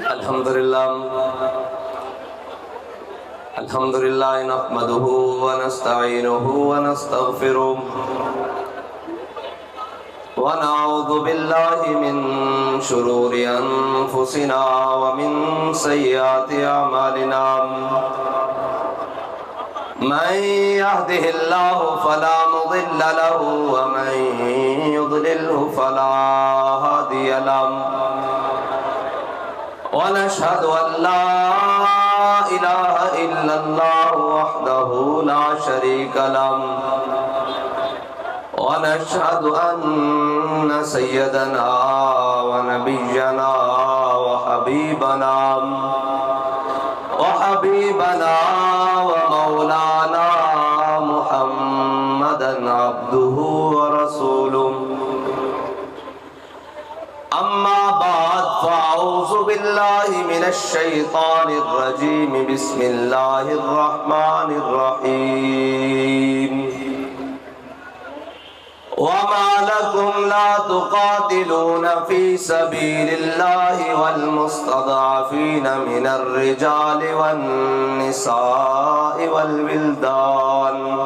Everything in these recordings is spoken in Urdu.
الحمد لله نحمده ونستعينه ونستغفره ونعوذ بالله من شرور أنفسنا ومن سيئات أعمالنا من يهده الله فلا مضل له ومن يضلله فلا هادي له ونشهد أن لا إله إلا الله وحده لا شريك له ونشهد أن سيدنا ونبينا وحبيبنا ومولانا محمدا عبده ورسوله أما بعد فأعوذ بالله من الشيطان الرجيم بسم الله الرحمن الرحيم وما لكم لا تقاتلون في سبيل الله والمستضعفين من الرجال والنساء والولدان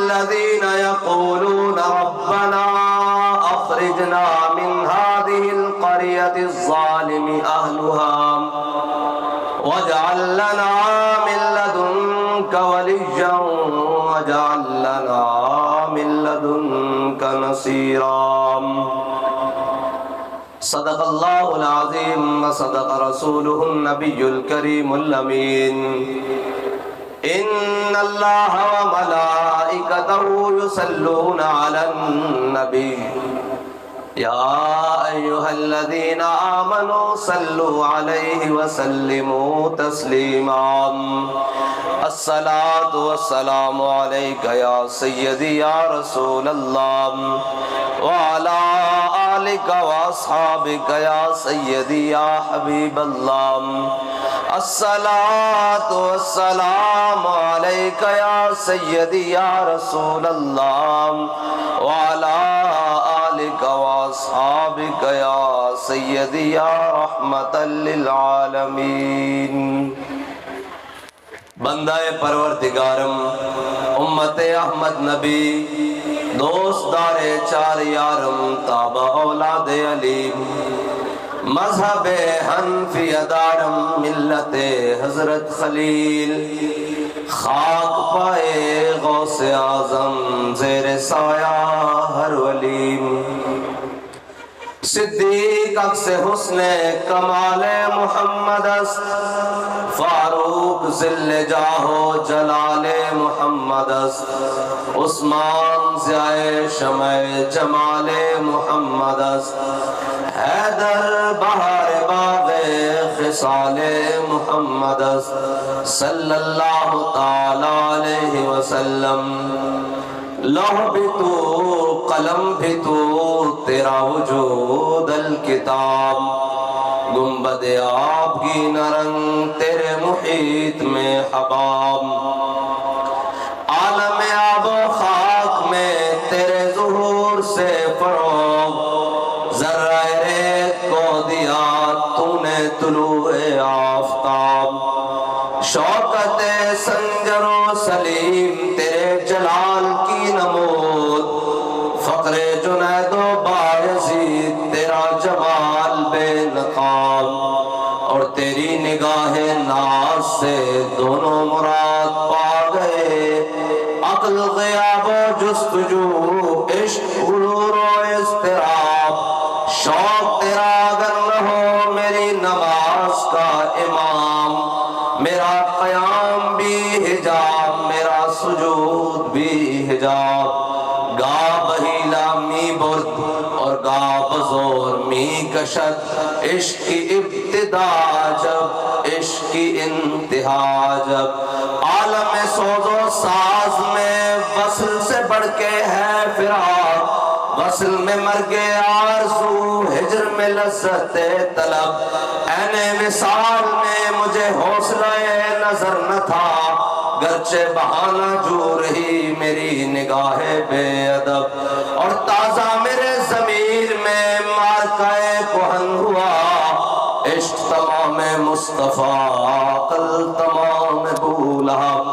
الذين يقولون ربنا أخرجنا من هذه القرية الظالم أهلها واجعل لنا من لدنك وليا واجعل لنا من لدنك نصيرا صدق الله العظيم وصدق رسوله النبي الكريم الأمين إن الله وملائكته يصلون على النبي يا أيها الذين آمنوا صلوا عليه وسلموا تسليما الصلاة والسلام عليك يا سيدي يا رسول الله وعلى آلك وأصحابك يا سيدي يا حبيب الله الصلاة والسلام عليك يا سيدي يا رسول الله وعلى آلك وأصحابك يا سيدي يا رحمة للعالمين بندہ پروردگارم امت احمد نبی دوست دار چار یارم تابع اولاد علیم مذہب حنفی دارم ملت حضرت خلیل خاک پائے غوث اعظم زیر سایہ ہر ولیم صدیق عکس حسن کمال محمد است فاروق ذل جاہ و جلال محمد است عثمان ضیاء شمع جمال محمد است حیدر بہار باغ خصال محمد است صلی اللہ تعالی علیہ وسلم لوح بھی تو قلم بھی تو تیرا وجود الکتاب گنبد آب کی نرنگ تیرے محیط میں حباب عالم آب و خاک میں تیرے ظہور سے فروغ ذرہ ریت کو دیا تو نے طلوع آفتاب شوکت سنجر و سلیم تیرے جلال کی نمود فقر جنید و بایزید تیرا جمال بے نقاب اور تیری نگاہ ناز سے دونوں مراد پا گئے عقل غیاب و جستجو عشق غرور و اضطراب شوق تیرا اگر نہ ہو میری نماز کا امام میرا قیام بھی حجاب میرا سجود بھی حجاب گا بہیلا می برد اور گا بزور می کشت عشق کی ابتدا جب عشق کی انتہا جب عالم سوز و ساز میں وصل سے بڑھ کے ہے فراق وصل میں مرگ آرزو ہجر میں لذت طلب عین وصال میں مجھے حوصلہ نظر نہ تھا گرچہ بہانہ جو رہی میری نگاہ بے ادب اور تازہ میرے ضمیر میں مارکہ کہن ہوا عشق تمام مصطفیٰ عقل تمام ابو لہب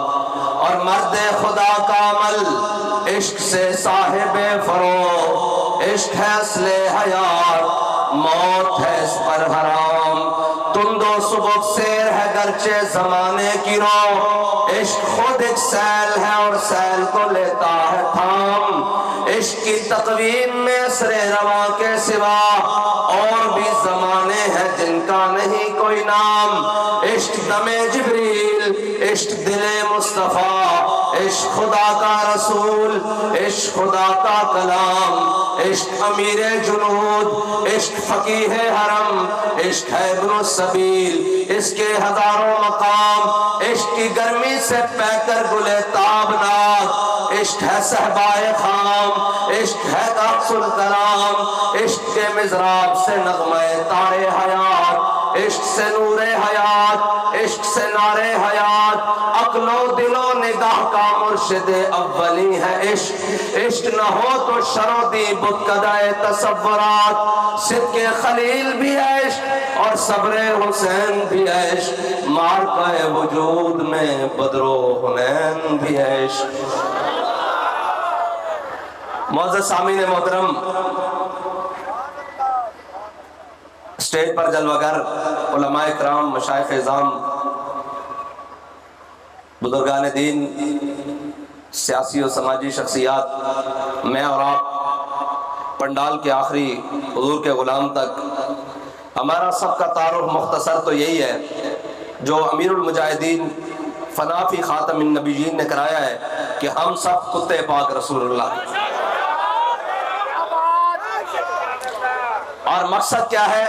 اور مرد خدا کا عمل عشق سے صاحب فروغ عشق ہے اصل حیات موت ہے اس پر حرام تم دو صبح سیر ہے گرچہ زمانے کی رو عشق خود ایک سیل ہے اور سیل کو لیتا ہے تھام عشق کی تقویم میں اثر رواں کے سوا اور بھی زمانے ہیں جن کا نہیں کوئی نام عشق دم جبریل عشق دل مصطفیٰ عشق خدا کا رسول عشق خدا کا کلام عشق امیر جنود عشق فقیہ حرم عشق ہے ابن السبیل اس کے ہزاروں مقام عشق کی گرمی سے پہ کر گلے تابناک عشق ہے صحبائے خام عشق ہے قاص الکلام عشق کے مضراب سے نغمہ تارے حیات عشق سے نور حیات عشق سے نار حیات عقل و دل و نگاہ کا مرشد اولی ہے عشق عشق نہ ہو تو شرودی بتکدہ تصورات صدق خلیل بھی ہے عشق اور صبر حسین بھی ہے عشق مارکہ وجود میں بدر و حنین بھی ہے عشق معزز سامعین محترم اسٹیج پر جلوگر علماء کرام مشائخ اعظام بزرگان دین سیاسی و سماجی شخصیات میں اور آپ پنڈال کے آخری حضور کے غلام تک ہمارا سب کا تعارف مختصر تو یہی ہے جو امیر المجاہدین فنا فی خاتم النبیین نے کرایا ہے کہ ہم سب کتے پاک رسول اللہ اور مقصد کیا ہے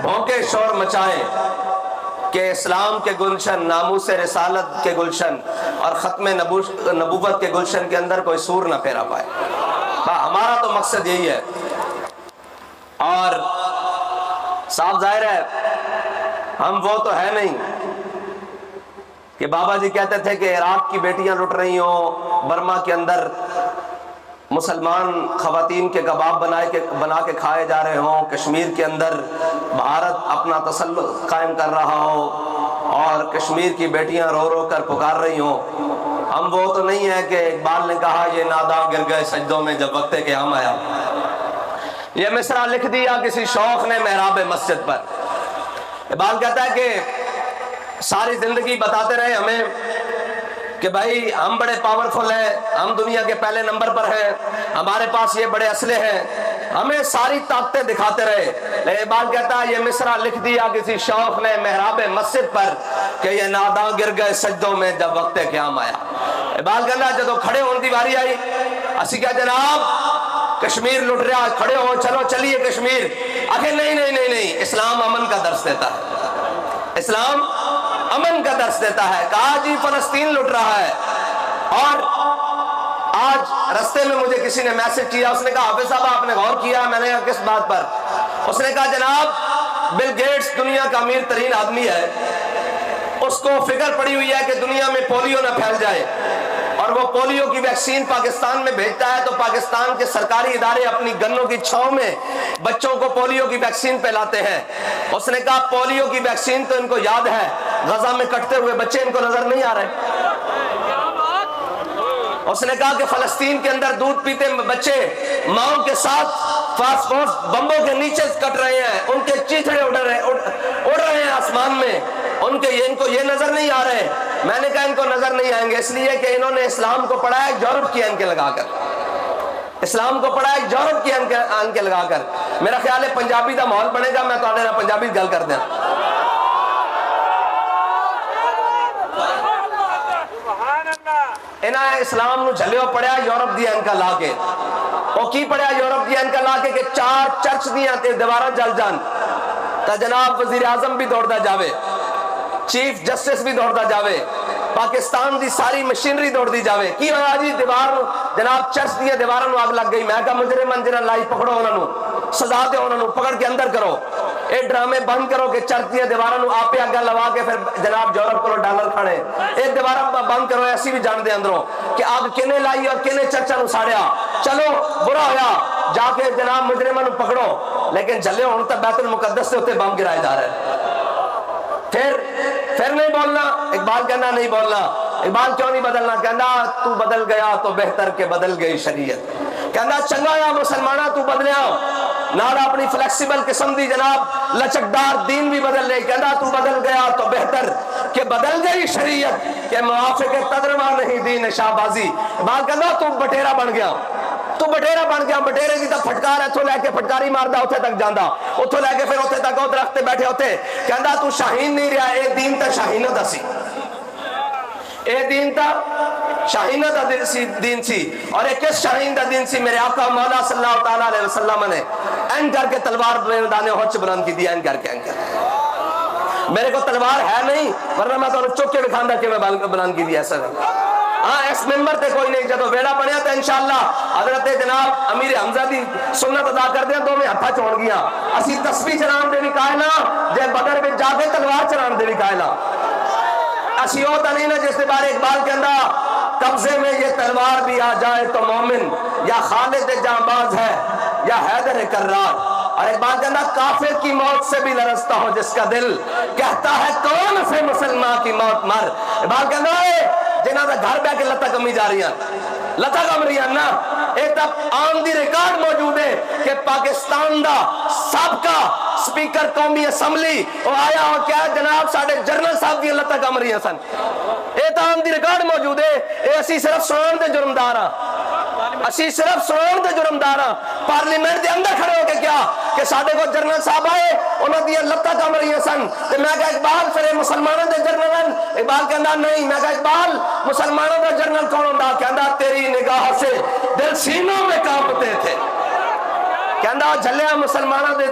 بھونکے شور مچائیں کہ اسلام کے گلشن ناموس رسالت کے گلشن اور ختم نبوت کے گلشن کے اندر کوئی سور نہ پھیرا پائے ہمارا تو مقصد یہی ہے اور صاف ظاہر ہے ہم وہ تو ہے نہیں کہ بابا جی کہتے تھے کہ عراق کی بیٹیاں لٹ رہی ہوں برما کے اندر مسلمان خواتین کے کباب بنا کے کھائے جا رہے ہوں کشمیر کے اندر بھارت اپنا تسلط قائم کر رہا ہو اور کشمیر کی بیٹیاں رو رو کر پکار رہی ہوں ہم وہ تو نہیں ہے کہ اقبال نے کہا یہ ناداں گر گئے سجدوں میں جب وقت قیام آیا یہ مصرع لکھ دیا کسی شوخ نے محراب مسجد پر اقبال کہتا ہے کہ ساری زندگی بتاتے رہے ہمیں کہ بھائی ہم بڑے پاورفل ہیں ہم دنیا کے پہلے نمبر پر ہیں ہمارے پاس یہ بڑے اسلحے ہیں ہمیں ساری طاقتیں دکھاتے رہے اقبال کہتا ہے یہ مصرع لکھ دیا کسی شوخ نے محراب مسجد پر کہ یہ ناداں گر گئے سجدوں میں جب وقت قیام آیا اقبال کہتا ہے جب کھڑے ہونے کی باری آئی اسی کیا جناب کشمیر لٹ رہا کھڑے ہو چلو چلیے کشمیر آخر نہیں اسلام امن کا درس دیتا ہے اسلام امن کا درس دیتا ہے کہا جی فلسطین لٹ رہا ہے اور آج رستے میں مجھے کسی نے میسج کیا اس نے کہا حافظ صاحب آپ نے غور کیا میں نے کہا کس بات پر اس نے کہا جناب بل گیٹس دنیا کا امیر ترین آدمی ہے اس کو فکر پڑی ہوئی ہے کہ دنیا میں پولیو نہ پھیل جائے اور وہ پولیو کی ویکسین پاکستان میں بھیجتا ہے تو پاکستان کے سرکاری ادارے اپنی گنوں کی چھاؤں میں بچوں کو پولیو کی ویکسین پلاتے ہیں اس نے کہا پولیو کی ویکسین تو ان کو یاد ہے غزہ میں کٹتے ہوئے بچے ان کو نظر نہیں آ رہے اس نے کہا کہ فلسطین کے اندر دودھ پیتے بچے ماؤں کے ساتھ فاسفورس بمبوں کے نیچے کٹ رہے ہیں ان کے چیتڑے اڑ رہے ہیں آسمان میں ان کو یہ نظر نہیں آ رہے میں نے کہا ان کو نظر نہیں آئیں گے اس لیے کہ انہوں نے اسلام کو پڑھا ہے یورپ کی انکے لگا کر اسلام کو پڑھا ہے یورپ کی انکے لگا کر میرا خیال ہے پنجابی دا ماحول بنے گا میں تو آنے پنجابی گل کر دیں انہاں اسلام نو جھلیو پڑھیا یورپ دی انکا لا کے او کی پڑھیا یورپ دی انکا لا کے کہ 4 چرچ دیاں تے دیواراں جل جان تا جناب وزیر اعظم بھی دوڑدا جاوے چیف جسٹس بھی دوڑدا جاوے پاکستان دی ساری مشینری دوڑ دی جاوے کی ہویا جی دیوار جناب چرچ دیاں دیواراں نو آگ لگ گئی میں کہا مجرمان جنہاں لائی پکڑو انہاں نو سزا دے انہاں نو پکڑ کے اندر کرو اے ڈرامے بند کرو کہ چرچ دیاں دیواراں نو آپے آگا لوا کے پھر جناب یورپ کو ڈالر کھانے اے دیواراں بند کرو ایسی بھی جان دے اندروں کہ آگ کنے لائی اور کنے چرچا نو ساڑیا چلو برا ہویا جا کے جناب مجرمان نو پکڑو لیکن جلے ہوں تو بیت المقدس سے ہوتے بم گرائے جا رہے ہیں. پھر نہیں بولنا. اقبال کہنا نہیں بولنا. اقبال کیوں نہیں بدلنا؟ کہنا تو بدل گیا تو بہتر کہ بدل گئی شریعت. کہنا چنگا یا مسلمانہ تو بدلیا نالا اپنی فلیکسیبل قسم دی جناب لچکدار دین بھی بدل لے. کہنا تو بدل گیا تو بہتر کہ بدل گئی شریعت کہ موافق تدرما نہیں دین شاہبازی. اقبال کہنا تو بٹیرا بن گیا. تو بٹیرا بن گیا. بٹیرے کی تو پھٹکار ہے تو لے کے پھٹکاری ماردا اتھے تک جاندا. اتھو لے کے پھر اتھے تک او درخت تے بیٹھے ہوتے. کہندا تو شاہین نہیں رہا. اے دین تا شاہینہ دا سی. اے دین تا شاہینہ دا دین سی. اور ایک کس شاہین دا دین سی؟ میرے آقا مولا صلی اللہ تعالیٰ علیہ وسلم نے این کر کے تلوار میدان احد بلند کی دی. این کر کے میرے کو تلوار ہے نہیں ورنہ میں تو چوک کے دکھاندہ کہ میں بلند کی دی. ایسا ہاں اس ممبر تے کوئی نہیں. جدو بیڑا بنیا تو انشاءاللہ حضرت جناب امیر حمزہ دی سنت ادا کر دیا. دو میں ہتھا چھوڑ گیا. اسی تسبیح چلان دے بھی کائنا جے بدر میں جا کے تلوار چلان دے بھی کائنا. اسی ہوتا نہیں نا جس کے بارے اقبال کے اندر قبضے میں یہ تلوار بھی آ جائے تو مومن یا خالد جانباز ہے یا حیدر کرار. اور اقبال کے اندر کافر کی موت سے بھی لرزتا ہو جس کا دل کہتا ہے کون سے مسلمان کی موت مر. اقبال کے اندر جنہاں دا گھر بے کے لتا کمی جا رہی ہیں لتا کم رہی ہیں نا. ایک تب آن دی ریکارڈ موجود ہے کہ پاکستان دا سابقہ سپیکر قومی اسمبلی وہ آیا ہو کیا جناب ساڑھے جرنل صاحب دی لتا کم رہی ہیں سن. ایک تب آن دی ریکارڈ موجود ہے. اے اسی صرف سنان دے جرمدار ہاں. اسی صرف سنان دے جرمدار ہاں. پارلیمنٹ دے اندر کھڑے ہو کے کیا کہ ساڑھے کو جرنل صاحب آئے انہوں دی لتا کم رہی ہیں سن. تو میں کہا اقبال پھر مسلمانوں دے جرنل. اقبال کہنا نہیں. میں کہا اقبال مسلمانوں دا جرنل کون ہوندا؟ کہنا تیری نگاہ سے دل سینوں میں کانپتے تھے. کہنا جھلیا مسلمانوں دے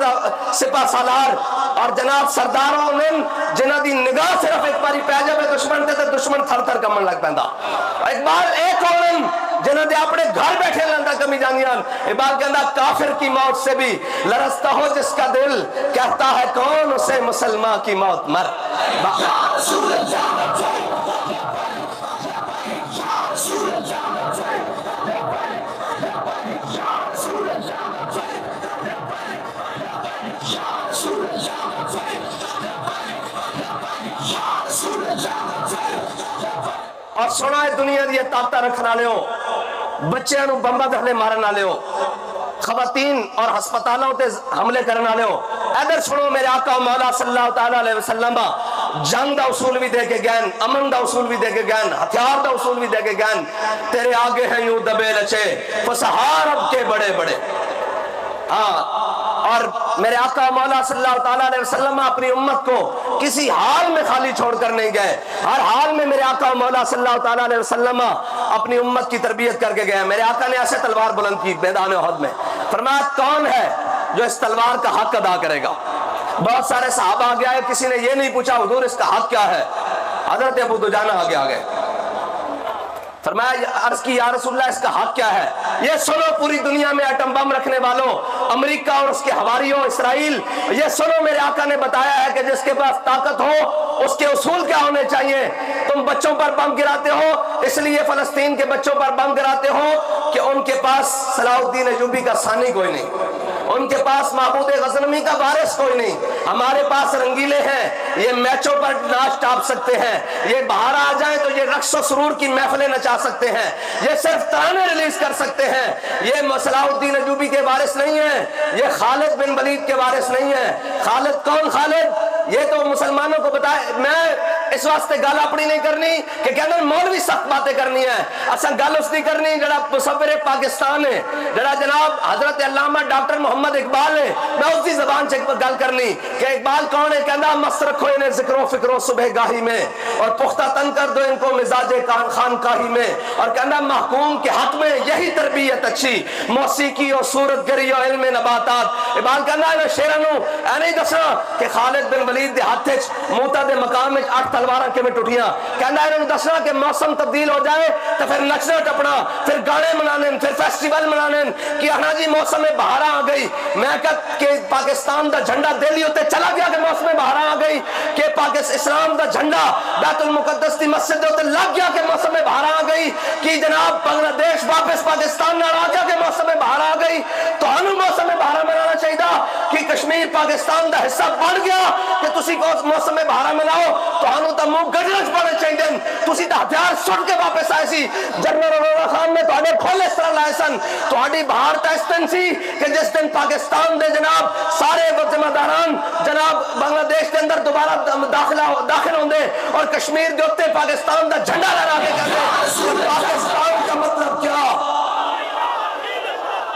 سپاہ سالار اور جناب سرداروں نے جنہ دی نگاہ صرف ایک باری پہ جائے دشمن تے دشمن تھر تھر کمن لگ پیندا. اقبال ایک ہونن جنہ دے اپنے گھر بیٹھے لندا کمی جانیان. اقبال کہنا کافر کی موت سے بھی لرزتا ہو جس کا دل کہتا ہے کون اسے مسلمان کی موت مر. اور سونا ہے دنیا دی طاقتہ رکھنا لے ہو بچے انہوں بمبا دھلے مارنا لے ہو خواتین اور ہسپتالوں تے حملے کرنا لے ہو. ادھر سنو میرے آقا مولا صلی اللہ تعالیٰ علیہ وسلم جنگ دا اصول بھی دے کے گین امن دا اصول بھی دے کے گین ہتھیار دا اصول بھی دے کے گین. تیرے آگے ہیں یوں دبے لچے فسہار اب کے بڑے بڑے. ہاں اور میرے آقا مولا صلی اللہ تعالیٰ علیہ وسلم اپنی امت کو کسی حال میں خالی چھوڑ کر نہیں گئے. ہر حال میں میرے آقا مولا صلی اللہ تعالیٰ علیہ وسلم اپنی امت کی تربیت کر کے گئے. میرے آقا نے ایسے تلوار بلند کی میدان احد میں. فرمایا کون ہے جو اس تلوار کا حق ادا کرے گا؟ بہت سارے صحابہ آگے آئے. کسی نے یہ نہیں پوچھا حضور اس کا حق کیا ہے. حضرت ابو دجانہ آگے آگے فرمایا عرض کی یا رسول اللہ اس کا حق کیا ہے؟ یہ سنو پوری دنیا میں ایٹم بم رکھنے والوں امریکہ اور اس کے حواریوں اسرائیل یہ سنو میرے آقا نے بتایا ہے کہ جس کے پاس طاقت ہو اس کے اصول کیا ہونے چاہیے. تم بچوں پر بم گراتے ہو اس لیے فلسطین کے بچوں پر بم گراتے ہو کہ ان کے پاس صلاح الدین ایوبی کا ثانی کوئی نہیں. ان کے پاس معبود غزنوی کا وارث کوئی نہیں. ہمارے پاس رنگیلے ہیں یہ میچوں پر ناچ ٹاپ سکتے ہیں. یہ باہر آ جائیں تو یہ رقص و سرور کی محفلیں نچا سکتے ہیں. یہ صرف ترانے ریلیز کر سکتے ہیں. یہ صلاح الدین ایوبی کے وارث نہیں ہیں. یہ خالد بن ولید کے وارث نہیں ہیں. خالد کون خالد؟ یہ تو مسلمانوں کو بتائے. میں اس واسطے گل اپنی نہیں کرنی کہ کہنا مولوی سخت باتیں کرنی ہے. اصل گل اس کی کرنی جڑا مصور پاکستان ہے جڑا جناب حضرت علامہ ڈاکٹر محمد اقبال ہے. میں اس کی زبان سے گل کرنی کہ اقبال کون ہے. کہنا مست رکھو انہیں ذکر و فکر و صبح گاہی میں اور پختہ تن کر دو ان کو مزاج خانقاہی میں. اور کہنا محکوم کے حق میں یہی تربیت اچھی موسیقی اور صورت گری اور علم نباتات. اقبال کہنا ہے شیرانو اے نہیں دسنا کہ خالد بن ولید دے ہاتھ موتا دے مقام میں 8 تلوار کے میں ٹوٹیاں کہنا انہوں نے دسنا کہ موسم تبدیل ہو جائے تو پھر نچنا ٹپنا پھر گانے منانے پھر فیسٹیول منانے کہ ہاں جی موسم بہار آ گئی میں کہ پاکستان دا جھنڈا دہلی ہوتے چلا گیا کہ موسم بہار آ گئی کہ اسلام دا جھنڈا بیت المقدس دی مسجد ہوتے لگ گیا کہ موسم بہار آ گئی کہ جناب بنگلہ دیش واپس پاکستان نہ آ گیا کہ موسم بہار آ گئی تو ہمیں موسم بہار منانا چاہیے کہ کشمیر پاکستان دا حصہ بن گیا کہ تسی کو موسم بہار مناؤ تو ہمیں تو منہ گجرج پڑے چاہیے تسی دا ہتھیار سٹ کے واپس آئے سی جنرل عمران خان نے تو کھول اس طرح لائے سن تو بہار تا اس دن سی کہ جس دن پاکستان دے جناب سارے ذمہ داران جناب بنگلہ دیش کے اندر دوبارہ داخل ہوں دے اور کشمیر دے ہوتے پاکستان دا جھنڈا لہرا کے کہتے پاکستان کا مطلب کیا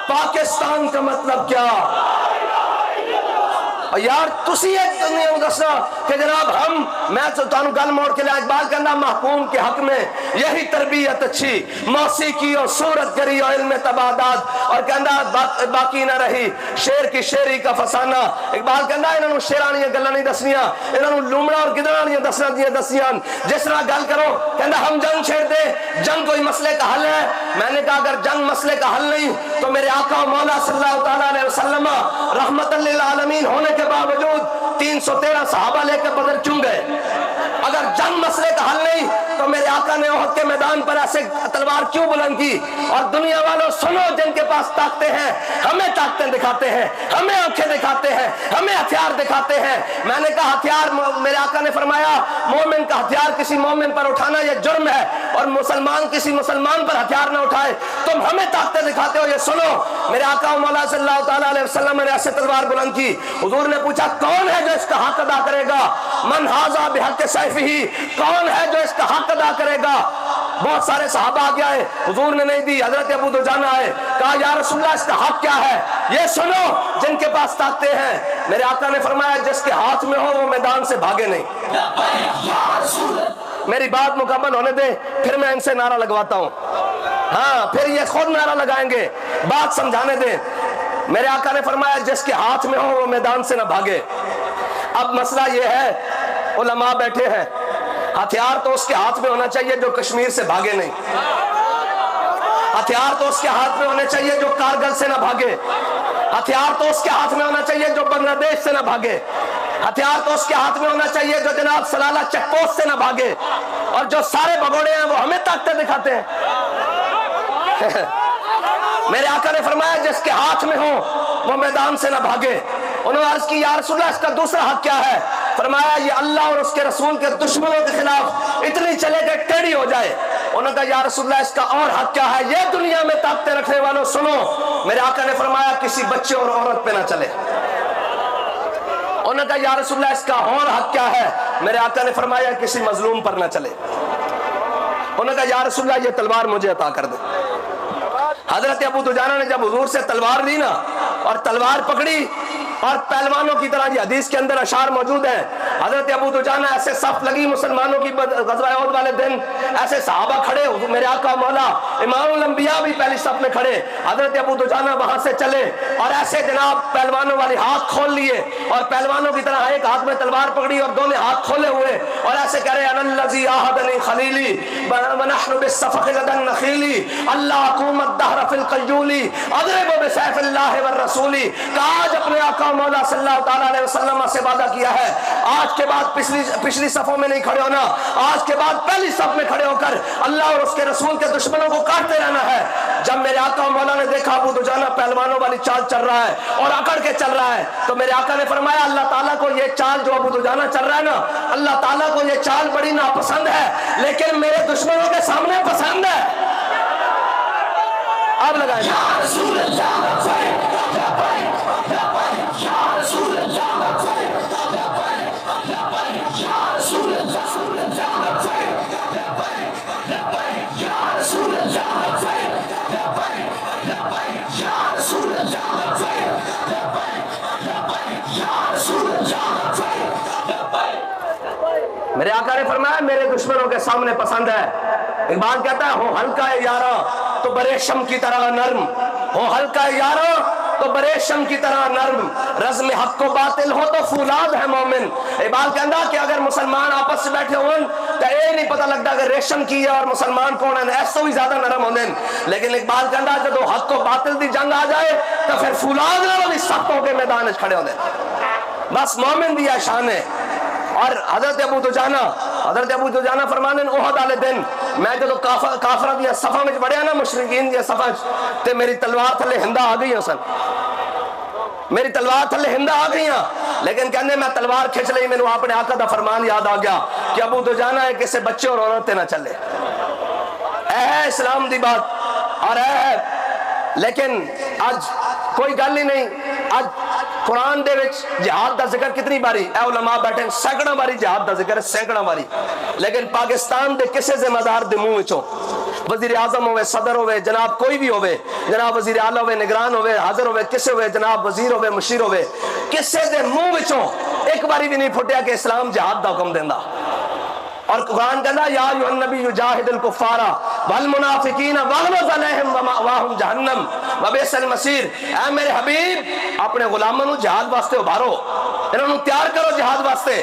پاکستان کا مطلب کیا یار تسی ایک دنیا میں دسنا کہ جناب میں تو گل موڑ کے لئے اقبال کرنا محکوم کے حق میں یہی تربیت اچھی موسیقی اور صورت گری اور علم تبادات اور کہنا باقی نہ رہی شیر کی شیری کا فسانہ اقبال کرنا انہوں شیرانیاں گلہ نہیں دسنیاں انہوں لومڑا اور گدرانیاں دسنیاں جس طرح گل کرو کہنا ہم جنگ چھیڑ دے جنگ کوئی مسئلے کا حل ہے میں نے کہا اگر جنگ مسئلے کا حل نہیں تو میرے آقا مولا صلی اللہ تعالیٰ علیہ وسلم رحمت للعالمین ہونے کے باوجود 313 صحابہ لے کے بدر کیوں گئے اگر جنگ مسئلے کا حل نہیں تو میرے آقا نے احد کے میدان پر ایسے تلوار کیوں بلند کی اور دنیا والوں سنو جن کے پاس طاقتیں ہیں ہمیں طاقتیں دکھاتے ہیں ہمیں آنکھیں دکھاتے ہیں ہمیں ہتھیار دکھاتے ہیں میں نے کہا ہتھیار میرے آقا نے فرمایا مومن کا ہتھیار کسی مومن پر اٹھانا یہ جرم ہے اور مسلمان کسی مسلمان پر ہتھیار نہ اٹھائے تم ہمیں طاقتیں دکھاتے ہو یہ سنو میرے آقا مولا صلی اللہ تعالیٰ علیہ وسلم نے ایسے تلوار بلند کی حضور نے پوچھا کون ہے جو اس کا حق ادا کرے گا من حاذا بحق سیفہ کون ہے جو اس کا حق ادا کرے گا بہت سارے صحابہ آ گیا ہے حضور نے نہیں دی حضرت ابو دجانہ آئے کہا یا رسول اللہ اس کا حق کیا ہے یہ سنو جن کے پاس طاقتیں ہیں میرے آقا نے فرمایا جس کے ہاتھ میں ہو وہ میدان سے بھاگے نہیں میری بات مکمل ہونے دیں پھر میں ان سے نعرہ لگواتا ہوں ہاں پھر یہ خود نعرہ لگائیں گے بات سمجھانے دیں میرے آقا نے فرمایا جس کے ہاتھ میں ہو وہ میدان سے نہ بھاگے اب مسئلہ یہ ہے علماء بیٹھے ہیں ہتھیار تو اس کے ہاتھ میں ہونا چاہیے جو کشمیر سے بھاگے نہیں ہتھیار تو اس کے ہاتھ میں ہونے چاہیے جو کارگل سے نہ بھاگے ہتھیار تو اس کے ہاتھ میں ہونا چاہیے جو بنگلہ دیش سے نہ بھاگے ہتھیار تو اس کے ہاتھ میں ہونا چاہیے جو جناب سلالہ چیک پوسٹ سے نہ بھاگے اور جو سارے بگوڑے ہیں وہ ہمیں طاقتیں دکھاتے ہیں میرے آقا نے فرمایا جس کے ہاتھ میں ہو وہ میدان سے نہ بھاگے انہوں نے عرض کی یا رسول اللہ اس کا دوسرا حق کیا ہے فرمایا یہ اللہ اور اس کے رسول کے دشمنوں کے خلاف اتنی چلے کہ ٹیڑھی ہو جائے انہوں نے کہا یا رسول اللہ اس کا اور حق کیا ہے یہ دنیا میں طاقتیں رکھنے والوں سنو میرے آقا نے فرمایا کسی بچے اور عورت پہ نہ چلے انہوں نے کہا یا رسول اللہ اس کا اور حق کیا ہے میرے آقا نے فرمایا کسی مظلوم پر نہ چلے انہوں نے کہا یا رسول اللہ یہ تلوار مجھے عطا کر دے حضرت ابو دجانہ نے جب حضور سے تلوار لی نا اور تلوار پکڑی اور پہلوانوں کی طرح یہ حدیث کے اندر اشعار موجود ہیں حضرت ابو دجانہ ایسے صف لگی مسلمانوں کی غزوہ احد والے دن ایسے صحابہ کھڑے میرے آقا مولا امام الانبیاء بھی پہلی صف میں کھڑے حضرت ابو دجانہ وہاں سے چلے اور ایسے جناب پہلوانوں والی ہاتھ کھول لیے اور پہلوانوں کی طرح ایک ہاتھ میں تلوار پکڑی اور دونوں ہاتھ کھولے ہوئے اور ایسے کہہ رہے ان الذی عاہدنی خلیلی ونحن بالصفق لدى النخیل اللہ اقوم الدہر فی القیول اضرب بسیف اللہ والرسول آج اپنے آقا مولا صلی اللہ تعالیٰ علیہ وسلم سے وعدہ کیا ہے آج کے بعد پچھلی صفوں میں نہیں کھڑے ہونا آج کے بعد پہلی صف میں کھڑے ہو کر اللہ اور اس کے رسول کے دشمنوں کو کاٹتے رہنا ہے جب میرے آقا مولا نے دیکھا ابو دجانہ پہلوانوں والی چال چل رہا ہے اور اکڑ کے چل رہا ہے تو میرے آقا نے فرمایا اللہ تعالیٰ کو یہ چال جو ابو دجانہ چل رہا ہے نا اللہ تعالیٰ کو یہ چال بڑی ناپسند ہے لیکن میرے دشمنوں کے سامنے پسند ہے اب لگائیں میرے آقا نے فرمایا میرے دشمنوں کے سامنے پسند ہے اقبال کہتا ہے ہو ہلکا ہے یارا تو برے شم کی طرح نرم ہو ہلکا ہے یارا تو بریشم کی طرح نرم، رزم حق و باطل ہو تو فولاد ہے مومن۔ اقبال کہندا کہ اگر مسلمان آپس سے بیٹھے ہون تو یہ نہیں پتہ لگتا کہ ریشم کی ہے اور مسلمان کون ہے، ایسو بھی زیادہ نرم ہوندے۔ لیکن اقبال کہندا جدو حق و باطل دی جنگ آ جائے تو پھر فولاد نال بھی سخت ہو کے میدان وچ کھڑے ہوندے۔ بس مومن دی شان ہے۔ اور حضرت ابو دجانہ فرمانے احد والے دن میں جدو کافراں دی صفاں وچ بڑھیا نا، مشرکین دی صفاں تے میری تلوار تھلے ہندا آ گئی سن، میری تلوار تھلے ہندا آ گئی، لیکن کہنے میں تلوار کھچ لئی، میں نے اپنے آقا دا فرمان یاد آ گیا کہ ابو دجانہ ہے کسے بچے اور عورتیں نہ چلے۔ اے ہے اسلام دی بات اور اے ہے، لیکن آج کوئی گل ہی نہیں۔ آج قرآن دے وچ جہاد دا ذکر کتنی باری، اے علماء بیٹھے سینکڑا باری جہاد دا ذکر ہے، سینکڑا باری، لیکن پاکستان دے کسے ذمہ دار دے منہ وچوں، وزیر اعظم ہوئے، صدر ہوئے، جناب کوئی بھی ہوئے، جناب وزیر اعلیٰ ہوئے، نگران ہوئے، حاضر ہوئے، کسے ہوئے، جناب وزیر ہوئے، مشیر ہوئے، کسے دے منہ وچوں ایک باری بھی نہیں پھٹیا کہ اسلام جہاد دا حکم دیندا۔ اور قرآن کہنا یا ایھا النبی جاہد الکفار والمنافقین واغلظ علیہم ومأواہم جہنم وبئس المصیر۔ اے میرے حبیب اپنے غلاموں نو جہاد واسطے ابھارو، انہوں نے تیار کرو جہاد واسطے۔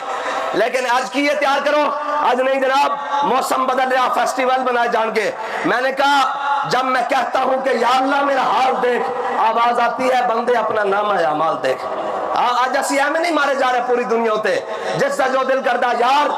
لیکن آج کی یہ تیار کرو، آج نہیں جناب، موسم بدل رہا، فیسٹیول بنائے جان کے۔ میں نے کہا جب میں کہتا ہوں کہ یا اللہ میرا حال دیکھ، آواز آتی ہے بندے اپنا نامہ اعمال دیکھ۔ آج اسی ایویں نہیں مارے جا رہے پوری دنیا تے، جس کا جو دل کردا یار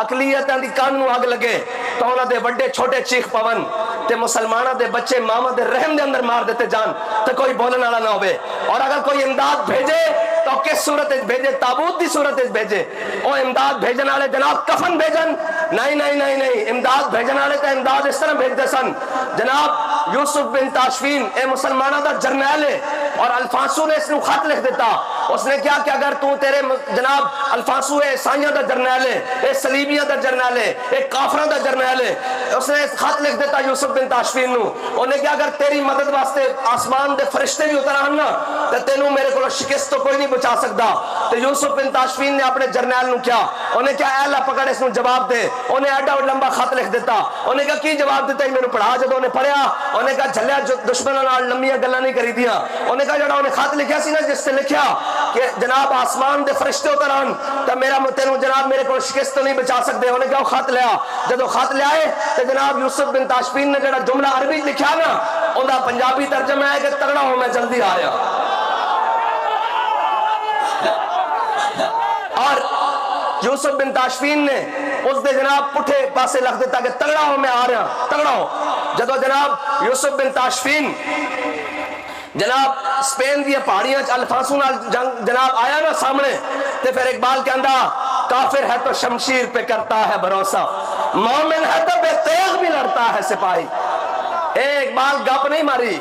اقلیتاں دی کان نو اگ لگے تو انہاں دے وڈے چھوٹے چیخ پون تے مسلماناں دے بچے ماواں دے رحم دے اندر مار دیتے جان تے کوئی بولن والا نہ ہوئے۔ اور اگر کوئی امداد بھیجے تو کس صورت وچ بھیجے؟ تابوت دی صورت وچ بھیجے۔ او امداد بھیجن والے جناب کفن بھیجن؟ نہیں نہیں نہیں نہیں، امداد بھیجن والے تے امداد اس طرح بھیجتے سن۔ جناب یوسف بن تاشفین اے مسلماناں دا جرنیل ہے اور الفانسو نے اس نو خط لکھ دیتا۔ اس نے کیا کہ اگر تو تیرے جناب الفانسو ہے عیسائیاں دا جرنیل ہے، اے صلیبیاں دا جرنیل ہے، اے کافراں دا جرنیل ہے، اس نے خط لکھ دیتا یوسف بن تاشفین نو۔ انہیں کیا اگر تیری مدد واسطے آسمان دے فرشتے بھی اتر آن نا تے تینوں میرے کو شکست تو کوئی نہیں بچا سکتا۔ تو یوسف بن تاشفین نے اپنے جرنیل نو کیا، انہیں کیا اے اللہ پکڑ اس نو جواب دے۔ انہیں ایڈا لمبا خط لکھ دیتا۔ انہیں کہا کی جواب دیتا ہی میں نے پڑھا، جب انہیں پڑھیا انہیں کہا جھلیا دشمنوں نال لمبیاں گلاں نہیں کری دیا۔ انہیں کہا جڑا انہیں خط لکھیا سی نا جس سے لکھیا کہ جناب آسمان دے فرشتے اتر آن تو میرا تینوں جناب میرے کو شکست تو نہیں بچا سکتے۔ انہیں کہا خط لیا، جب خط لے آئے تو جناب یوسف بن تاشفین نے جڑا جملہ عربی لکھا نا ان کا پنجابی ترجمہ ہے کہ تگڑا ہو میں جلدی آیا۔ اور یوسف بن تاشفین نے اس دے جناب پٹھے پاسے لکھ دیتا کہ تگڑا ہو میں آ رہا، تگڑا ہو۔ جدو جناب یوسف بن تاشفین جناب اسپین دی پہاڑیاں الفانسو نال جنگ جناب آیا نا سامنے تے پھر اقبال کہندا کافر ہے تو شمشیر پہ کرتا ہے بھروسہ، مومن ہے تو بے تیغ بھی لڑتا ہے سپاہی۔ اے اقبال گپ نہیں ماری،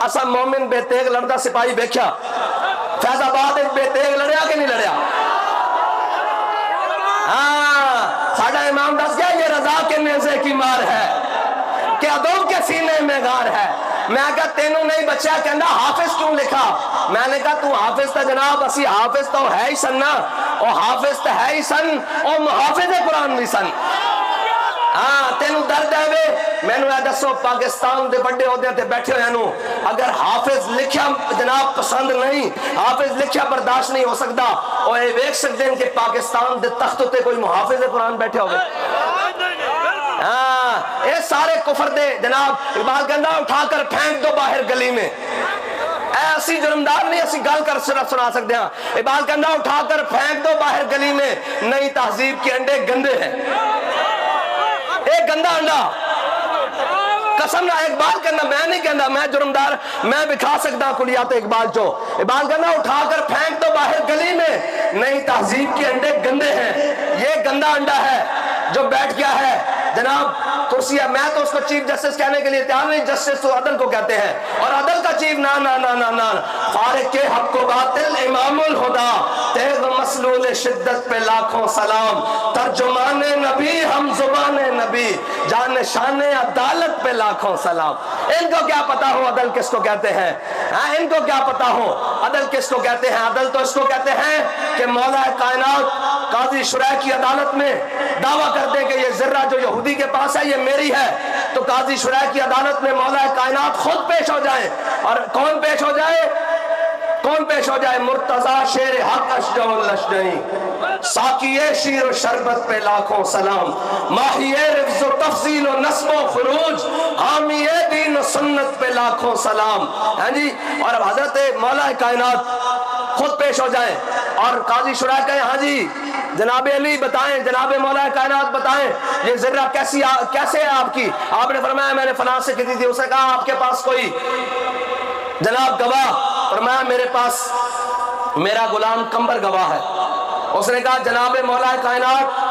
اسا مومن بے تیغ لڑتا سپاہی دیکھیا؟ فیض آباد بے تیغ لڑیا کہ نہیں لڑیا؟ ہاں ساڈا امام دس گیا یہ رضا کے نیزے کی مار ہے کہ عدو کے سینے میں غار ہے۔ میں کہا تینوں نہیں بچہ کہنا حافظ کیوں لکھا؟ میں نے کہا تو حافظ تا جناب اسی حافظ تو ہے ہی سن نا، او حافظ تا ہے ہی سن او محافظ قرآن بھی سن۔ ہاں تینوں درد ہے وے میں نے دسو پاکستان دے بڑے عہدے تے بیٹھے ہوئے نو اگر حافظ لکھیا جناب پسند نہیں، حافظ لکھیا برداشت نہیں ہو سکتا، او اے ویکھ سکتے ہیں کہ پاکستان دے تخت تے کوئی محافظ قرآن بیٹھے ہوئے۔ ہاں اے سارے کفر دے جناب اقبال کہندا اٹھا کر پھینک دو باہر گلی میں۔ اے اسی جرمدار نہیں اسی گل کر سنا سکتے ہیں۔ اقبال کہندا اٹھا کر پھینک دو باہر گلی میں، نئی تہذیب کے انڈے گندے ہیں۔ ایک گندا انڈا قسم نہ اقبال کہنا میں نہیں کہنا میں جرمدار میں بکھا سکتا کلیات اقبال جو اقبال کہنا اٹھا کر پھینک دو باہر گلی میں، نئی تہذیب کے انڈے گندے ہیں۔ یہ گندا انڈا ہے جو بیٹھ گیا ہے جناب کرسی ہے۔ میں تو اس کو چیف جسٹس کہنے کے لیے تیار نہیں، جسٹس تو عدل کو کہتے ہیں اور عدل کا چیف نا نا نا نا نا فارق کے حق و باطل امام الہدا، تیغ مسلول شدت پہ لاکھوں سلام، ترجمان نبی ہم زبان نبی، جان شان عدالت پہ لاکھوں سلام۔ ان کو کیا پتا ہو عدل کس کو کہتے ہیں؟ ہاں ان کو کیا پتا ہو عدل کس کو کہتے ہیں؟ عدل تو اس کو کہتے ہیں کہ مولا کائنات قاضی شرح کی عدالت میں دعویٰ کر دے کہ یہ ذرہ جو یہودی کے پاس ہے یہ میری ہے، تو قاضی شرح کی عدالت میں مولا کائنات خود پیش ہو جائے۔ اور کون پیش ہو جائے؟ کون پیش ہو جائے؟ مرتضی شیر حق اشجع الاشجعی، ساقیے شیر و شربت پہ لاکھوں سلام، ماہیے رفض و تفضیل و نصب و خروج، حامیے دین و سنت پہ لاکھوں سلام۔ ہاں جی، اور اب حضرت مولا کائنات خود پیش ہو جائیں اور قاضی شرح کہیں ہاں جی جناب علی بتائیں، جناب مولا کائنات بتائیں یہ ذرہ کیسے ہے آپ کی؟ آپ نے فرمایا میں نے فلاں سے کی تھی۔ اس نے کہا آپ کے پاس کوئی جناب گواہ؟ فرمایا میرے پاس میرا غلام کمبر گواہ ہے۔ اس نے کہا جناب مولا کائنات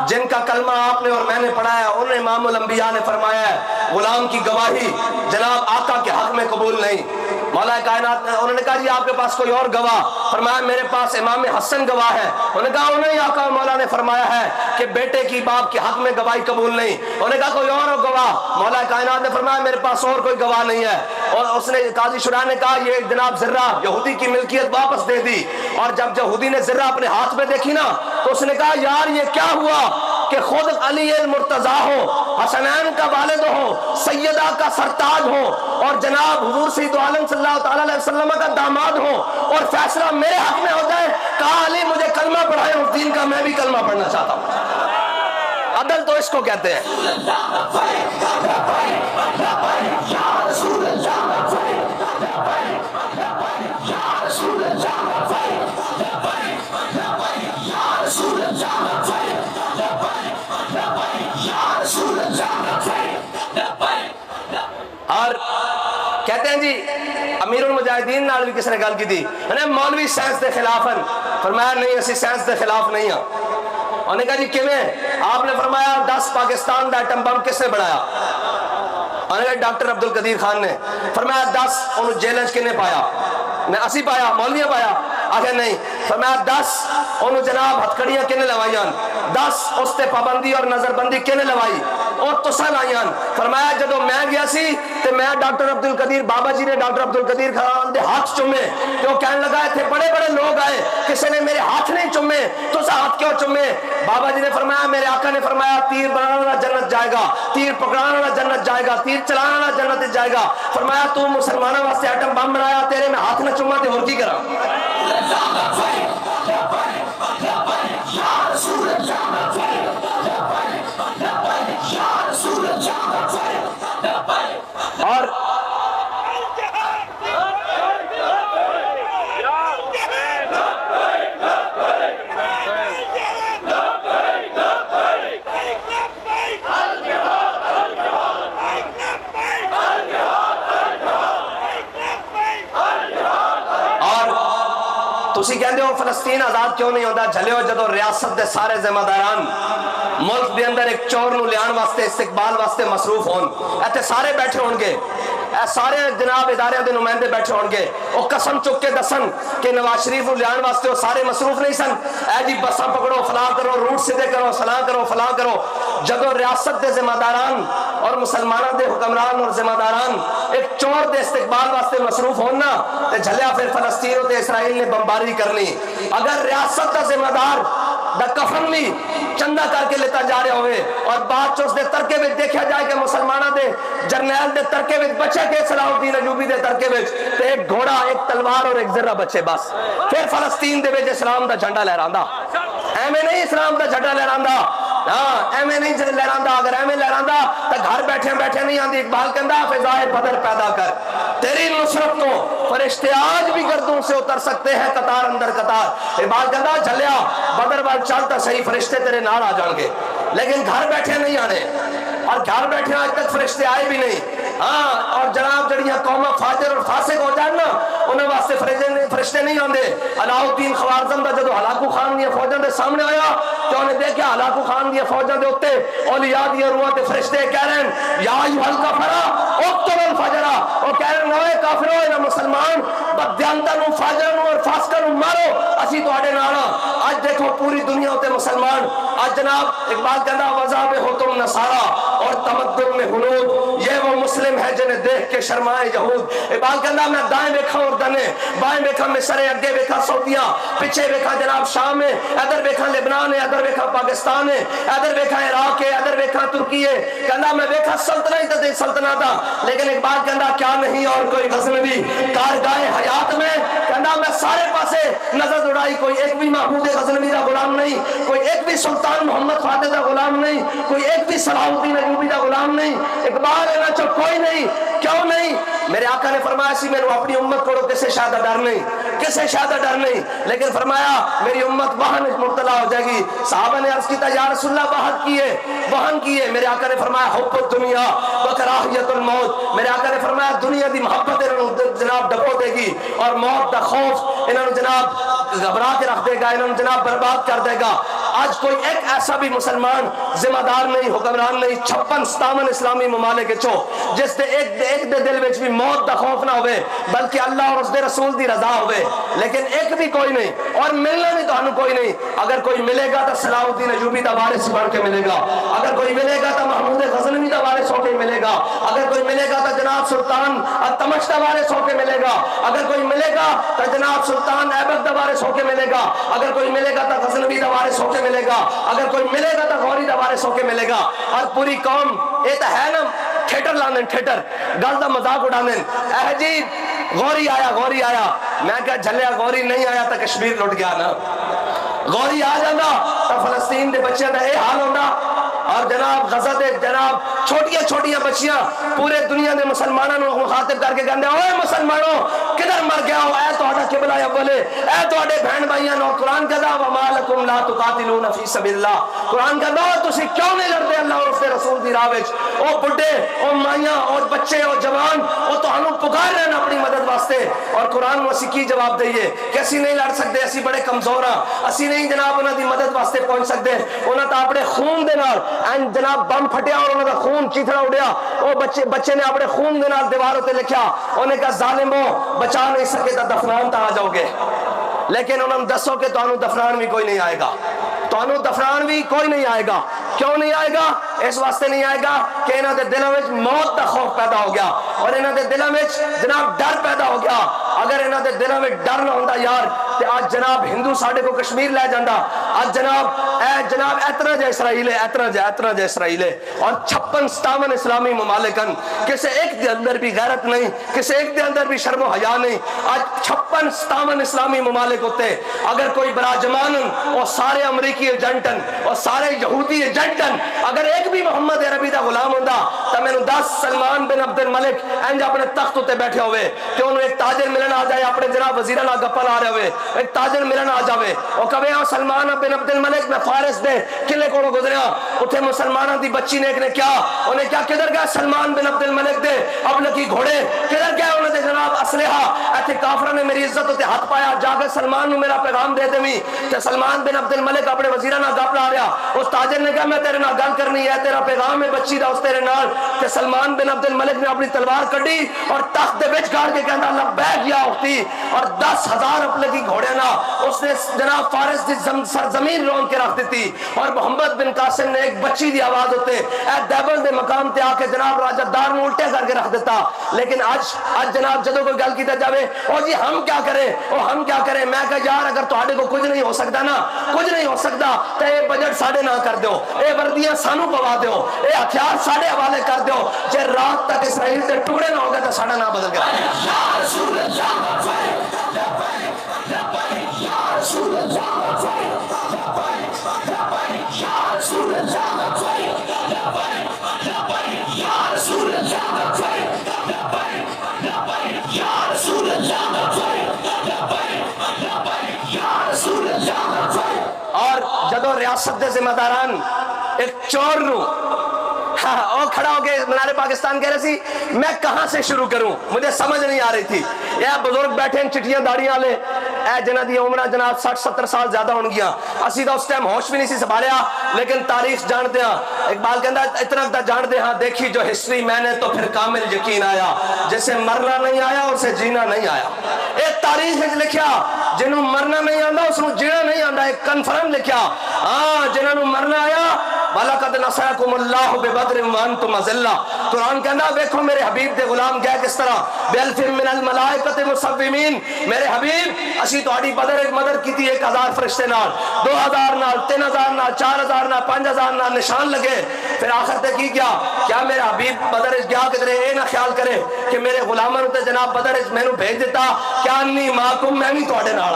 جن کا کلمہ آپ نے اور میں نے پڑھا ہے انہیں امام الانبیاء نے فرمایا ہے غلام کی گواہی جناب آقا کے حق میں قبول نہیں۔ مولا کائنات نے انہوں نے کہا جی آپ کے پاس کوئی اور گواہ؟ فرمایا میرے پاس امام حسن گواہ ہے۔ انہوں نے کہا انہیں آقا مولا نے فرمایا ہے کہ بیٹے کی باپ کے حق میں گواہی قبول نہیں۔ انہوں نے کہا کوئی اور گواہ؟ مولا کائنات نے فرمایا میرے پاس اور کوئی گواہ نہیں ہے۔ اور اس نے قاضی شرح نے کہا یہ جناب ذرہ یہودی کی ملکیت واپس دے دی۔ اور جب یہودی نے ذرہ اپنے ہاتھ میں دیکھی نا تو اس نے کہا یار یہ کیا ہوا کہ خود علی المرتضیٰ ہو، حسنین کا والد ہو، سیدہ کا سرتاج ہو اور جناب حضور سید عالم صلی اللہ تعالیٰ علیہ وسلم کا داماد ہو اور فیصلہ میرے حق میں ہو جائے۔ کہا علی مجھے کلمہ پڑھائے اس دین کا، میں بھی کلمہ پڑھنا چاہتا ہوں۔ عدل تو اس کو کہتے ہیں۔ اور کہتے ہیں جی امیر المجاہدین نال بھی کس نے گل کی تھی مولوی سائنس دے خلاف ہیں۔ فرمایا نہیں اسی سائنس دے خلاف نہیں ہاں۔ انہوں نے کہا جی کیویں؟ آپ نے فرمایا 10 پاکستان دا ایٹم بم کس نے بنایا؟ انہوں نے کہا ڈاکٹر عبدالقدیر خان نے۔ فرمایا 10 انہوں جیلنج کنے پایا؟ میں اسی پایا، مولویاں پایا؟ آخر نہیں۔ فرمایا 10 انہوں جناب ہتھکڑیاں کنے لوائیاں؟ 10 اس تے پابندی اور نظر بندی کنے لوائی؟ اور تسا لائیاں۔ فرمایا جدو میں گیا سی تے میں ڈاکٹر عبدالقدیر بابا جی نے ڈاکٹر عبدالقدیر خان دے ہاتھ چومے تو وہ کہنے لگا تھے بڑے بڑے لوگ آئے کسی نے میرے ہاتھ نہیں چومے، تسا ہاتھ کیوں چومے؟ بابا جی نے فرمایا میرے آقا نے فرمایا تیر بنانا والا جنت جائے گا، تیر پکڑانا والا جنت جائے گا، تیر چلانا والا جنت جائے گا۔ فرمایا تو مسلمانوں واسطے ایٹم بم بنایا، تیرے میں ہاتھ نہ چوما تے اور کی کرا؟ اور تسی کہندے ہو فلسطین آزاد کیوں نہیں ہوتا؟ جھلے ہو جدو ریاست دے سارے ذمہ داران ملک دے اندر ایک چور نو لیان واسطے استقبال واسطے مصروف ہون، ایتھے سارے بیٹھے ہون گے، اے سارے جناب ادارے دے نمائندے بیٹھے ہون گے، وہ قسم چک کے دسن کہ نواز شریف نو لیان واسطے وہ سارے مصروف نہیں سن۔ اے جی بساں پکڑو، فلاں کرو، روٹ سیدھے کرو، فلاں کرو، فلاں کرو۔ جدو ریاست دے ذمہ داران اور مسلمانوں دے حکمران اور ذمہ داران ایک چور دے استقبال واسطے مصروف ہونا تے جھلیا پھر فلسطین تے اسرائیل نے بمباری کرنی۔ اگر ریاست دا ذمہ دار دا کفن بھی چندہ کر کے لیتا جا رہے ہوئے اور بعد چوس دے ترکے میں دیکھا جائے کہ مسلمانہ دے جرنیل دے ترکے میں بچے کے صلاح الدین ایوبی دے ترکے میں تے ایک گھوڑا، ایک تلوار اور ایک ذرہ بچے بس، پھر فلسطین دے وچ اسلام دا جھنڈا لہراندا۔ ایویں نہیں اسلام دا جھنڈا لہراندا، ہاں ایویں نہیں لہراندا۔ اگر ایویں لہراندا تو گھر بیٹھے بیٹھے نہیں آندی۔ اقبال کہندا فضائے بدر پیدا کر، تیری نصرت تو فرشتے آج بھی گردوں سے اتر سکتے ہیں قطار اندر قطار۔ اقبال کہندا جھلیا بدر وال چلتا صحیح، فرشتے تیرے نال آ جان گے، لیکن گھر بیٹھے نہیں آنے، اور گھر بیٹھے آج تک فرشتے آئے بھی نہیں۔ ہاں اور جناب جڑیاں قوم فاجر اور فاسق ہو جان نا انہوں واسطے فرشتے نہیں آندے۔ علاء الدین خوارزم دا جدو ہلاکو خان دی فوجاں دے سامنے آیا تو انہیں دیکھا ہلاکو خان دی فوجاں دے اوتے اولیاء دی روحاں تے فرشتے کہہ رہے ہیں یا ایھا الکفرا اقتلوا الفجرا، وہ کہہ رہے ہیں اے کافرو اے مسلمان بدیانتاں نو فاجراں نو اور فاسقاں نو مارو، اسی تواڈے نال ہاں۔ آج دیکھو پوری دنیا تے مسلمان آج جناب اقبال کہندا وذاب ہو تم نصارا اور تمدن میں ہنود، یہ وہ مسلم ہے جنہیں دیکھ کے شرمائے یہود۔ اقبال کہندا میں دائیں دیکھا اردن ہے، بائیں دیکھا مصر ہے، اگے دیکھا سعودیہ، پیچھے دیکھا جناب شام ہے، ادھر دیکھا لبنان ہے، ادھر دیکھا پاکستان ہے، ادھر دیکھا عراق ہے، ادھر دیکھا ترکی ہے۔ کہندا میں دیکھا سلطنت تے سلطنت لیکن اقبال کہندا کیا نہیں اور کوئی غزنوی کارگاہ حیات میں، کہندا میں سارے پاسے نظر دوڑائی، کوئی ایک بھی محمود غزنوی دا غلام نہیں، کوئی ایک بھی سلطان محمد فاتح دا غلام نہیں، کوئی ایک بھی صلاح الدین ایوبی دا غلام نہیں، اقبال ہے نا چو کوئی نہیں، کیوں نہیں؟ میرے آقا نے فرمایا سی میرے اپنی امت کو کسے شاید ڈر نہیں، کسے شاید ڈر نہیں، لیکن فرمایا میری امت وہن مبتلا ہو جائے گی۔ صحابہ نے عرض کیتا یا رسول اللہ وہن کیے، میرے آقا نے فرمایا حب الدنیا وکراہیت الموت، میرے آقا نے فرمایا دنیا دی محبت انہوں جناب ڈبو دے گی اور موت دا خوف انہوں جناب گھبرا کے رکھ دے گا، انہوں جناب برباد کر دے گا۔ آج کوئی ایک ایسا بھی مسلمان ذمہ دار نہیں، حکمران نہیں، 56-57 اسلامی ممالک چو جس دے ایک دے دل وچ بھی موت دا خوف نہ ہوئے بلکہ اللہ اور اس دے رسول دی رضا ہوئے، لیکن ایک بھی کوئی نہیں اور ملنا بھی تو کوئی نہیں۔ اگر کوئی ملے گا تو صلاح الدین ایوبی دا وارث بن کے ملے گا، اگر کوئی ملے گا تو محمود غزنوی دا وارث ہو کے ملے گا، اگر کوئی ملے گا تو جناب سلطان التمش دا وارث ہو کے ملے گا، اگر کوئی ملے گا تو جناب سلطان ایبک دا وارث ہو کے ملے گا، اگر کوئی ملے گا تو غزنوی دا وارث ہو کے ملے گا، اگر کوئی ملے گا تو غوری دا وارث ہو کے ملے گا۔ اور پوری قوم یہ تو ہے نا تھیٹر لانے، تھیٹر گل دا مذاق اڑانے، اے جی غوری آیا، میں کہا جھلیا غوری نہیں آیا تو کشمیر لٹ گیا نا، غوری آ جانا تو فلسطین دے بچے دا اے حال ہونا، اور جناب غزہ دے جناب چھوٹیاں بچیاں پورے دنیا دے مسلمانوں کو مخاطب کر کے کہندے اوے مسلمانوں کدھر مر گیا ہو، اے تہاڈا قبلہ اول ہے، اے تہاڈے بہن بھائیاں نو قرآن کہدا وما لکم لا تقاتلون فی سبیل اللہ، قرآن کہدا تسی کیوں نہیں لڑدے اللہ اور اس دے رسول دی راہ وچ، او بڈھے او مائیاں او بچے او جوان او تہانوں پکار رہے ہیں اپنی مدد واسطے، اور قرآن نو اسی کی جواب دئیے کہ اسی نہیں لڑ سکتے، اسی بڑے کمزور ہاں، اسی نہیں جناب انہاں دی مدد واسطے پہنچ سکتے، انہاں تا اپنے خون دے نال جناب بم پھٹیا اور انہوں کا خون چیتھڑا اڑیا، وہ بچے نے اپنے خون دے نال دیواروں تے لکھیا، انہیں کہا ظالموں بچا نہیں سکے تا دفنان تا آ جاؤ گے، لیکن انہوں نے دسو کہ تانوں دفنان بھی کوئی نہیں آئے گا، تانوں دفنان بھی کوئی نہیں آئے گا، کیوں نہیں آئے گا؟ اس واسطے نہیں آئے گا کہ انہوں دے دلوں میں موت دا خوف پیدا ہو گیا اور انہوں دے دلوں میں جناب ڈر پیدا ہو گیا۔ اگر انہوں دے دلوں میں ڈر نہ ہوندا یار تے آج جناب ہندو ساڈے کو کشمیر لے جاندا، آج جناب اتنا جے اسرائیل ہے، اتنا جے اسرائیل ہے، اور 56-57 اسلامی ممالکن کسی ایک دے اندر بھی غیرت نہیں، کسی ایک دے اندر بھی شرم و حیا نہیں، آج 56-57 اسلامی ممالک ہوتے اگر کوئی براجمان اور سارے امریکی ایجنٹن اور سارے یہودی ایجنٹن اگر ایک بھی محمد عربی دا غلام ہوندا تو میں 10 سلمان بن عبد الملک انج اپنے تخت تے بیٹھے ہوئے کہ انہوں ایک تاجر ملن آ جائے، اپنے جناب وزیراں نال گپاں لا رہے ہوئے، ایک تاجر ملن آ جاوے او کہے ہاں سلمان بن عبد الملک میں فارس دے قلعے کولوں گزریا، اوتھے مسلماناں دی بچی نے ایک نے کیا انہیں کیا کدھر گیا سلمان بن عبد الملک دے ابلکی گھوڑے کدھر گیا انہوں نے جناب اسلحہ، ایتھے کافراں نے میری عزت تے ہاتھ پایا، جا کے سلمان نو میرا پیغام دے دیویں، تے سلمان بن عبد الملک اپنے وزیراں نال گپ لا رہا، اس تاجر نے کہا میں تیرے نال گل کرنی ہے، تیرا پیغام ہے بچی دا اس تیرے نال، تے سلمان بن عبد الملک نے اپنی تلوار کڈی اور تخت دے وچ گاڑ کے کہندا لبیک یا اختی، اور 10,000 اپلکی گھوڑے نا اس نے جناب فارس دی سرزمین رون کے رکھ دیتی، اور محمد بن قاسم نے ایک بچی دی آواز ہوتے اے دیبل دے مقام تے آ کے جناب راجہ دار نو الٹے کر کے رکھ دیتا۔ لیکن آج جناب جدوں کوئی گل کیتا جاوے او جی ہم کیا کریں، میں کہا یار اگر تہاڈے کو کچھ نہیں ہو سکتا نا، کچھ نہیں ہو سکتا تے اے بجٹ ساڈے نہ کر دیو، اے وردیاں سانو پوا دیو، اے ہتھیار ساڈے حوالے کر دیو، جے رات تک اسرائیل دے ٹکڑے نہ ہو گئے تے ساڈا نام بدل گیا۔ یا رسول اللہ یا رسول اللہ یا رسول اللہ یا رسول اللہ یا رسول اللہ۔ اور جدو ریاست دے ذمہ داران ایک چور نو وہ کھڑا ہو کے منارے پاکستان کہہ رہے سی میں کہاں سے شروع کروں، مجھے سمجھ نہیں آ رہی تھی، یہ بزرگ بیٹھے ہیں چٹیاں داڑیاں لے، اے جنہ دی عمرہ جناب 60-70 سال زیادہ ہون گیا، اسی دا اس ٹائم ہوش بھی نہیں سی سنبھالیا، لیکن تاریخ جانتے ہیں، اقبال کہندا اتنا دا جانتے ہیں، دیکھی جو ہسٹری میں نے تو پھر کامل یقین آیا، جیسے مرنا نہیں آیا اسے جینا نہیں آیا۔ ایک تاریخ لکھیا جنہوں مرنا نہیں آندا اس نو جینا نہیں آندا، ایک کنفرم لکھیا ہاں جنہوں نو مرنا آیا وَلَقَدْ نَصَرَكُمُ اللَّهُ بِبَدْرٍ وَأَنْتُمْ أَذِلَّةٌ۔ قرآن کہنا دیکھو میرے حبیب دے غلام گئے کس طرح بِأَلْفٍ مِّنَ الْمَلَائِكَةِ مُصَوِّمِينَ، میرے حبیب اسی تہاڈی بدر مدد کیتی 1000 فرشتے نال 2000 نال 3000 نال 4000 نال 5000 نال نشان لگے پھر آخر تے کی کیا میرا حبیب بدر گیا کدھرے اے نہ خیال کرے کہ میرے غلاماں تے جناب بدر میں بھیج دیتا کیا انی معکم میں بھی تہاڈے نال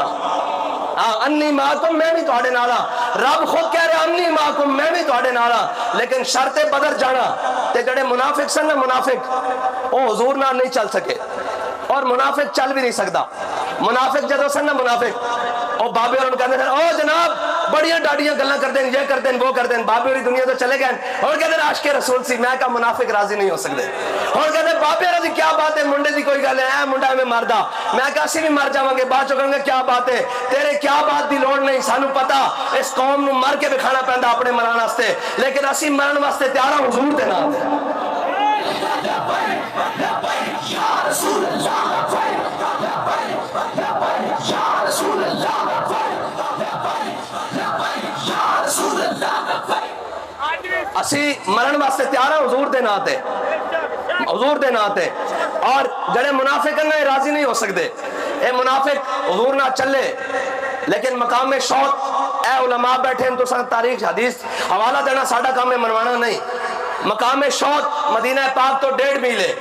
ہاں انی معکم میں بھی تہاڈے نال رب خود کہہ رہا انی معکم میں بھی تہاڈے نال لیکن شرط بدر جانا تے جڑے منافق سن نا منافق او حضور نال نہیں چل سکے اور منافق چل بھی نہیں سکتا منافق جدو سن نا منافق او بابے اور کہتے ہیں او جناب بڑیاں ڈاڑیاں گلاں کرتے ہیں یہ کرتے ہیں وہ کرتے ہیں بابے اور دنیا تو چلے گئے اور کہتے ہیں عاشق رسول سی میں کہا منافق راضی نہیں ہو سکتے اور کہتے ہیں بابے اور کیا بات ہے منڈے دی کوئی گل ہے منڈا میں مردا میں کہا اسی بھی مر جاواں گے بعد چوں کہاں گے کیا بات ہے تیرے کیا بات دی لوڑ نہیں سانو پتا اس قوم نو مر کے بکھانا پیندا اپنے مران واسطے لیکن اسی مرن واسطے تیار ہاں حضور دے نام تے یا رسول اللہ یا رسول اللہ اسی مرن واسطے تیار ہیں حضور دے ناتے حضور دے ناتے اور جڑے منافق ہیں راضی نہیں ہو سکتے اے منافق حضور نہ چلے لیکن مقام شوق اے علماء بیٹھے ہیں تو سن تاریخ حدیث حوالہ دینا ساڑھا کام میں منوانا نہیں مقام شوق مدینہ پاک تو 1.5 میل ہے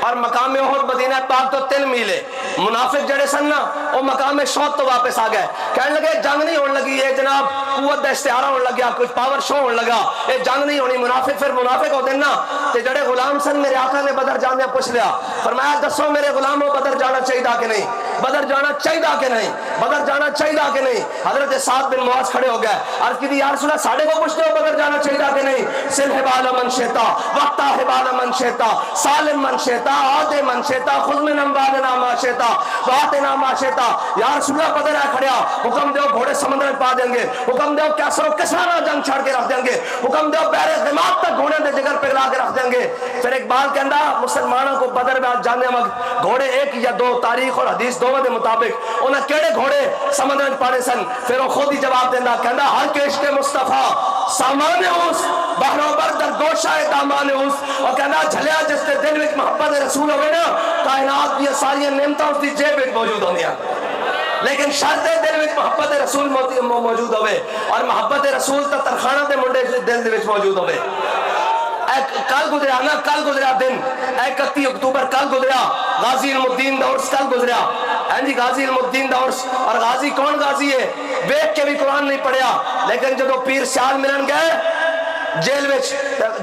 اور مقام احد مدینہ پاک تو 3 میل ہے منافق جڑے سن نا وہ مقام شوق تو واپس آ گئے کہنے لگے جنگ نہیں ہونے لگی یہ جناب قوت دا استعارہ ہونے لگیا کچھ پاور شو ہونے لگا یہ جنگ نہیں ہونی منافق پھر منافق ہوتے نا تے جڑے غلام سن میرے آقا نے بدر جانے پوچھ لیا فرمایا دسو میرے غلاموں بدر جانا چاہیے کہ نہیں بدر جانا چاہیے کہ نہیں بدر جانا چاہیے کہ نہیں حضرت سعد بن معاذ کھڑے ہو گئے عرض کی یا رسول اللہ ساڑھے کو پوچھتے ہو بدر جانا چاہیے کہ نہیں سل حبال من شیتا وقتا حبال من شیتا سالم من شیتا آدے من شیتا خود من امبالنا ما شیتا باتنا ما شیتا یا رسول اللہ بدر آئے کھڑیا حکم دیو گھوڑے سمندر میں پا دیں گے حکم دیو کیسر و کسانا جنگ چھاڑ کے رکھ دیں گے حکم دیو بیر دماغ تک گھوڑے دے جگر پہ لا کے رکھ دیں گے پھر اقبال کہندا مسلمانوں کو بدر میں جانے وقت گھوڑے 1 یا 2 تاریخ اور حدیث دونوں کے مطابق انہیں کیڑے گھوڑے سمندر میں پانے سن پھر وہ خود ہی جواب دینا کہندا ہر کے عشق مصطفیٰ سامان اس بہروں بر در گوشہ دامان اس اور کہنا جھلیا جس کے دل وچ محبت رسول ہوئے نا کائنات یہ ساری نعمتاں اس دی جیب وچ موجود ہوندیاں لیکن شرط دل وچ محبت رسول موجود ہوئے اور محبت رسول تا ترخانہ دے منڈے دل وچ موجود ہوئے کل گزریا نا کل گزریا دن 31 اکتوبر کل گزریا غازی علم الدین دا عرس کل گزریا جی غازی علم الدین دا عرس اور غازی کون غازی ہے بیٹھ کے بھی قرآن نہیں پڑھیا لیکن جب پیر سیال ملن گئے جیل وچ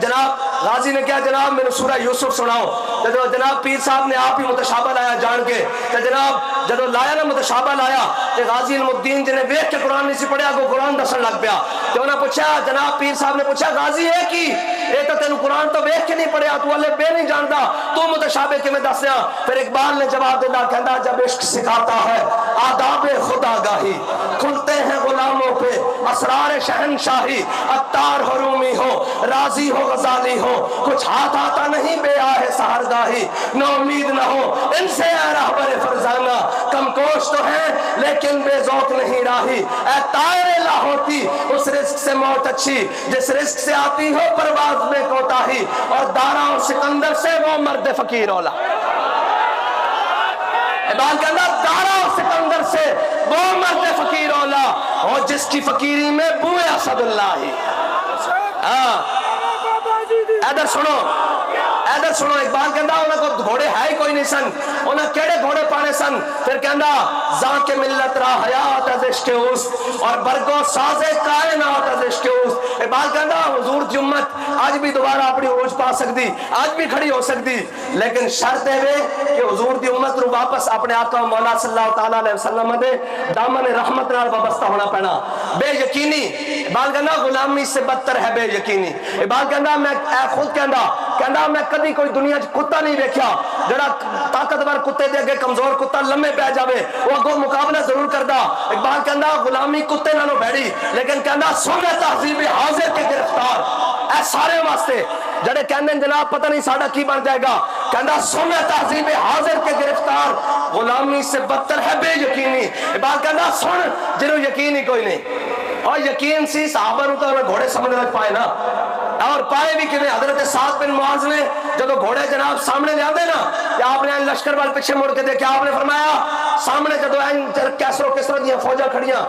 جناب غازی نے کیا جناب میں نے سورہ یوسف سناؤ تو جناب پیر صاحب نے آپ ہی متشابہ لایا جان کے تو جناب جب لایا نا متشابہ لایا تو غازی علم الدین جنہیں ویکھ کے قرآن نہیں سی پڑھیا کو قرآن دسن لگ پیا تو انہوں نے پوچھا جناب پیر صاحب نے پوچھا غازی ہے کی اے تو تینوں قرآن تو ویکھ کے نہیں پڑھیا تو اللہ بے نہیں جانتا تو متشابہ کے میں دس دیا پھر اقبال نے جواب دینا کہندا جب عشق سکھاتا ہے آداب خدا گاہی کھلتے ہیں غلاموں پہ اسرار شہنشاہی عطار حرومی ہو راضی ہو غزالی ہو کچھ ہاتھ آتا نہیں بے آہ سہرگاہی نہ امید نہ ہو ان سے اے رہبر فرزانہ کم کوش تو ہیں لیکن بے ذوق نہیں راہی اے طائر لاہوتی اس رزق سے موت اچھی جس رزق سے آتی ہو پرواز میں کوتاہی اور دارا و سکندر سے وہ مرد فقیر اولا اقبال کہنا دارا و سکندر سے وہ مرد فقیر اولا اور جس کی فقیری میں بوئے اسد اللہ ہی ادھر سنو اقبال کہندا انہاں کو گھوڑے ہے کوئی نہیں سن انہاں کیڑے گھوڑے پانے سن پھر کہندا زاں کے ملت را حیات از عشق اس اور برگو ساز کائنات از عشق اس اقبال کہندا حضور دی امت آج بھی دوبارہ اپنی عروج پا سکتی آج بھی کھڑی ہو سکتی لیکن شرط ہے کہ حضور دی امت رو واپس اپنے آقا مولا صلی اللہ تعالی علیہ وسلم دے دامن رحمت نال وابستہ ہونا پینا بے یقینی اقبال کہندا غلامی سے بدتر ہے بے یقینی اقبال کہندا میں خود کہندا میں کدی کوئی دنیا کتا نہیں دیکھا جڑا طاقتور کتے دے اگے کمزور کتا لمے پہ جاوے وہ اگوں مقابلہ ضرور کردا اقبال کہندا غلامی کتے نالوں بھڑی لیکن کہندا سونے تہذیب حاضر کے گرفتار اے سارے واسطے جڑے کہندے جناب پتہ نہیں ساڈا کی بن جائے گا کہندا سونے تہذیب حاضر کے گرفتار غلامی سے بدتر ہے بے یقینی اقبال کہندا سن جنوں یقین ہی کوئی نہیں اور یقین سی صحابہ نوں تو گھوڑے سمجھ رکھ پائے نا اور پائے بھی کہ حضرت سعد بن معاذ نے جب گھوڑے جناب سامنے لے آتے نا کہ آپ نے لشکر وال پیچھے مڑ کے دیکھا آپ نے فرمایا سامنے جدو کیسرو کسرا دیا فوجاں کھڑیاں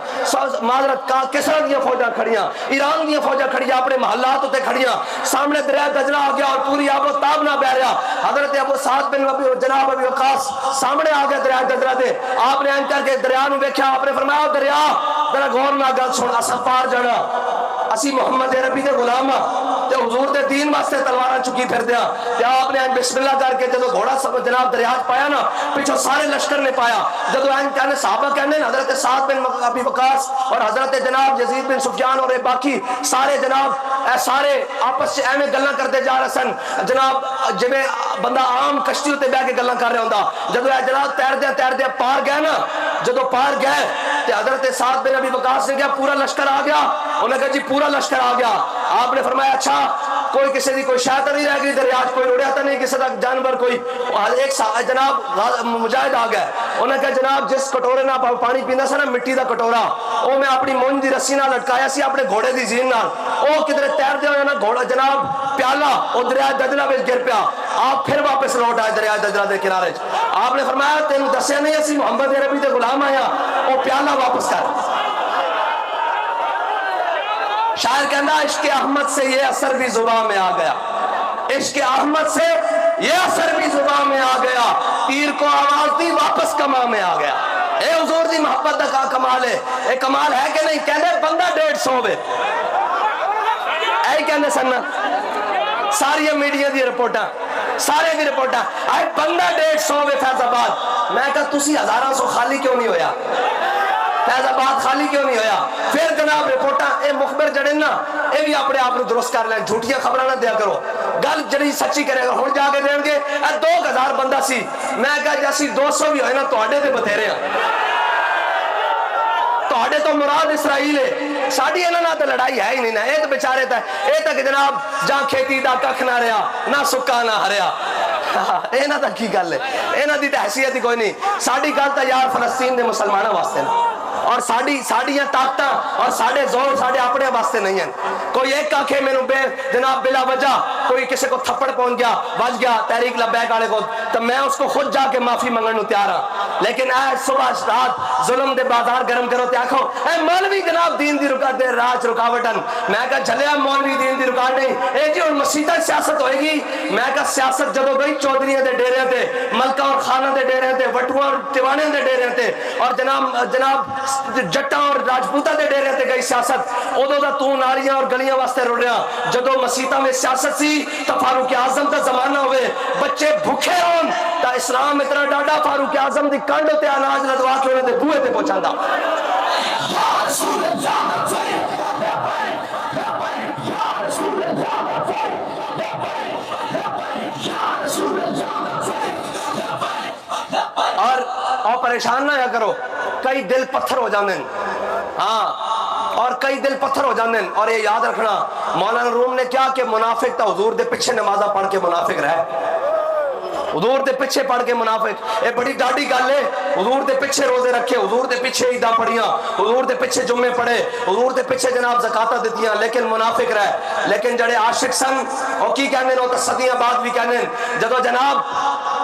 معذرت کا کسرا دیا فوجاں کھڑیاں ایران دیا فوجاں کھڑیاں اپنے محلات ہوتے کھڑیاں سامنے دریا دجلہ آ گیا اور پوری آب و تاب نہ بہ رہا حضرت ابو سعد بن جناب ابی وقاص سامنے آ گیا دریا دجلہ دے آپ نے ان کر کے دریا نو ویکھیا آپ نے فرمایا دریا ذرا غور نہ گل سن اساں پار جانا اسی محمد عربی دے غلام تے حضور دے دین واسطے تلواراں چکی پھردے ہاں تے آپ نے بسم اللہ کر کے جدوں گھوڑا سب جناب دریا پایا نا پیچھے سارے لشکر نے پایا جدوں ان کہنے صحابہ کہنے حضرت سعد بن ابی وقاص اور حضرت جناب یزید بن سفیان اور باقی سارے جناب اے سارے آپس سے ایویں گلاں کرتے جا رہے سن جناب جویں بندہ عام کشتی تے بیٹھ کے گلاں کر رہا ہوندا جدوں اے جناب تیردے پار گئے نا جدوں پار گئے تے حضرت سعد بن ابی وقاص نے کہا پورا لشکر آ گیا انہوں نے کہا جی پورا لشکر آ گیا آپ نے فرمایا اچھا کوئی کسی دی کوئی شاہ تو نہیں رہ گئی دریا کوئی اڑیا تو نہیں کسی دا جانور کوئی ایک جناب مجاہد آ گئے انہوں نے کہا جناب جس کٹورے نہ پانی پیندا سا نا مٹی دا کٹورا او میں اپنی مونج دی رسی نال لٹکایا سی اپنے گھوڑے دی زین نال او کدھر تیردے ہوئے نا گھوڑا جناب پیالہ او دریا دجلہ وچ گر پیا آپ پھر واپس لوٹ آئے دریا دجلہ دے کنارے آپ نے فرمایا تینوں دسیا نہیں اسی محمد عربی دے غلام آیا او پیالہ واپس کر شاعر کہنا عشق احمد سے یہ اثر بھی زباں میں آ گیا عشق احمد سے یہ اثر بھی زباں میں آ گیا تیر کو آواز دی واپس کما میں آ گیا اے حضور دی محبت کا کمال ہے اے کمال ہے کہ نہیں کہنے بندہ 150 وے اے کہنے سننا ساری میڈیا دی رپورٹاں سارے دی رپورٹاں اے بندہ 150 وے فیض آباد میں کہا تسی 1100 خالی کیوں نہیں ہویا فیض آباد خالی کیوں نہیں ہویا پھر جناب رپورٹاں اے مخبر جڑے نا اے بھی اپنے آپ درست کر لیں جھوٹیاں خبراں نہ دیا کرو گل جڑی سچی کرے گا ہن جا کے دین گے اے 2000 بندہ سی میں کہا جیسی 200 بھی ہوئے نا تواڈے تے بتھیرے ہیں تواڈے تو مراد اسرائیل ہے ساڈی انہاں نال تے لڑائی ہے ہی نہیں نا اے تے بیچارے تے اے تک جناب جاں کھیتی دا ککھ نہ رہیا نہ سکا نہ ہریا انہاں دا کی گل ہے انہاں دی تے حیثیت ہی کوئی نہیں ساڈی گل تے یار فلسطین دے مسلماناں واسطے نا اور ساڑیاں طاقتاں اور ساڑے زور ساڑے اپنے واسطے نہیں ہیں کوئی ایک آنکھیں میں بے جناب بلا وجہ کوئی کسی کو تھپڑ پہنچ گیا بج گیا تحریک لبیک والے کو تو میں اس کو خود جا کے معافی منگن تیار ہاں لیکن اے صبح رات ظلم دے بازار گرم کرو تے آکھو اے مولوی جناب دین دی رکاوٹ دے راج رکاوٹن میں کہا جھلیا مولوی دین دی رکاوٹ نہیں اے جی ہن مسیتاں سیاست ہوئے گی میں کہا سیاست جدو گئی چودھریاں دے ڈیرے تے ملکہ اور خانہ دے ڈیرے تے وٹواں اور ٹیوانے دے ڈیرے تے اور جناب جٹاں اور راجپوتاں دے ڈیرے تے گئی سیاست ادو دا تو نالیاں اور گلیاں واسطے رو رہا جدو مسیتاں میں سیاست سی تو فاروق اعظم دا زمانہ ہوئے بچے بھوکے ہون تا اسلام اتنا ڈاڈا فاروق اعظم دی کنڈ تے اناج لدوا کے انہاں دے بوئے تے پہنچاندا یا رسول اللہ اور پریشان نہ کرو کئی دل پتھر ہو جاندے ہاں اور کئی دل پتھر ہو جاندے اور یہ یاد رکھنا مولانا روم نے کیا کہ منافق تا حضور دے پیچھے نمازہ پڑھ کے منافق رہے حضور دے پیچھے پڑھ کے منافق اے بڑی ڈاڈی گل ہے حضور دے پیچھے روزے رکھے حضور دے پیچھے عیداں پڑھیاں حضور دے پیچھے جمعے پڑھے حضور دے پیچھے جناب زکاتاں دتیاں لیکن منافق رہے لیکن جڑے عاشق سن او کی کہندے نے او تے صدیاں بعد بھی کہندے جدوں جناب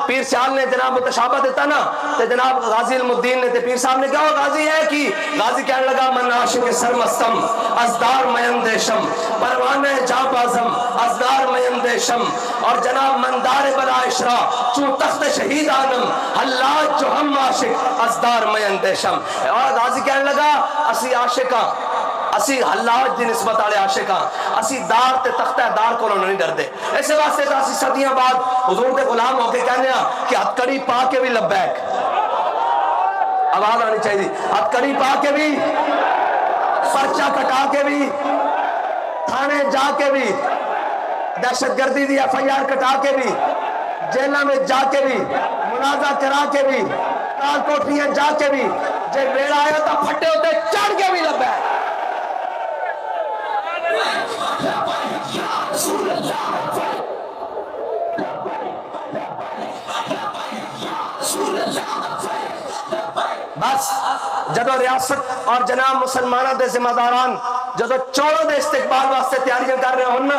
پیر سیال نے جناب متشابہ دیتا نا تے جناب غازی علم الدین نے تے پیر صاحب نے کہا غازی ہے کی غازی کہنے لگا من عاشق سرمستم ازدار میندیشم پروانہ جا بازم ازدار میندیشم اور جناب مندار بلا اشرا چون تخت شہید آنم حلاج جو ہم عاشق ازدار میندیشم اور غازی کہنے لگا اسی عاشقاں اسی حلاج دی نسبت والے عاشقاں اسی دار تے تختہ دار کو نہیں ڈردے اس واسطے تو اسی صدیاں بعد حضور دے غلام ہو کے کہنے ہیں کہ ہتکڑی پا کے بھی لبیک آواز آنی چاہیے ہتکڑی پا کے بھی پرچہ کٹا کے بھی تھانے جا کے بھی دہشت گردی دی ایف آئی آر کٹا کے بھی جیلہ میں جا کے بھی منازع کرا کے بھی کال کوٹریاں جا کے بھی جے بیڑا آیا تا پھٹے ہوتے چڑھ کے بھی لبیک بس جدو ریاست اور جناب مسلمانہ دے ذمہ داران جدو 14 دے استقبال واسطے تیاریاں کر رہے ہوں نا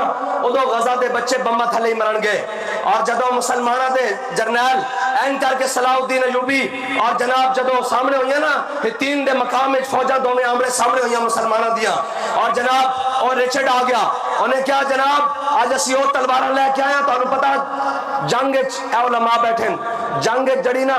ادو غزہ دے بچے بمبا تھلے ہی مرن گے. اور جدو مسلمانہ دے جرنیل این کر کے صلاح الدین ایوبی اور جناب جدو سامنے ہوئی نا تین دے مقام میں فوجہ دو میں آمرے سامنے ہوئی مسلمانہ دیا اور جناب اور رچرڈ آ گیا انہیں کیا جناب آج اسی اور تلوارہ لے کے آیا تو انہوں پتا جنگ اے علماء بیٹھیں جنگ جڑی نا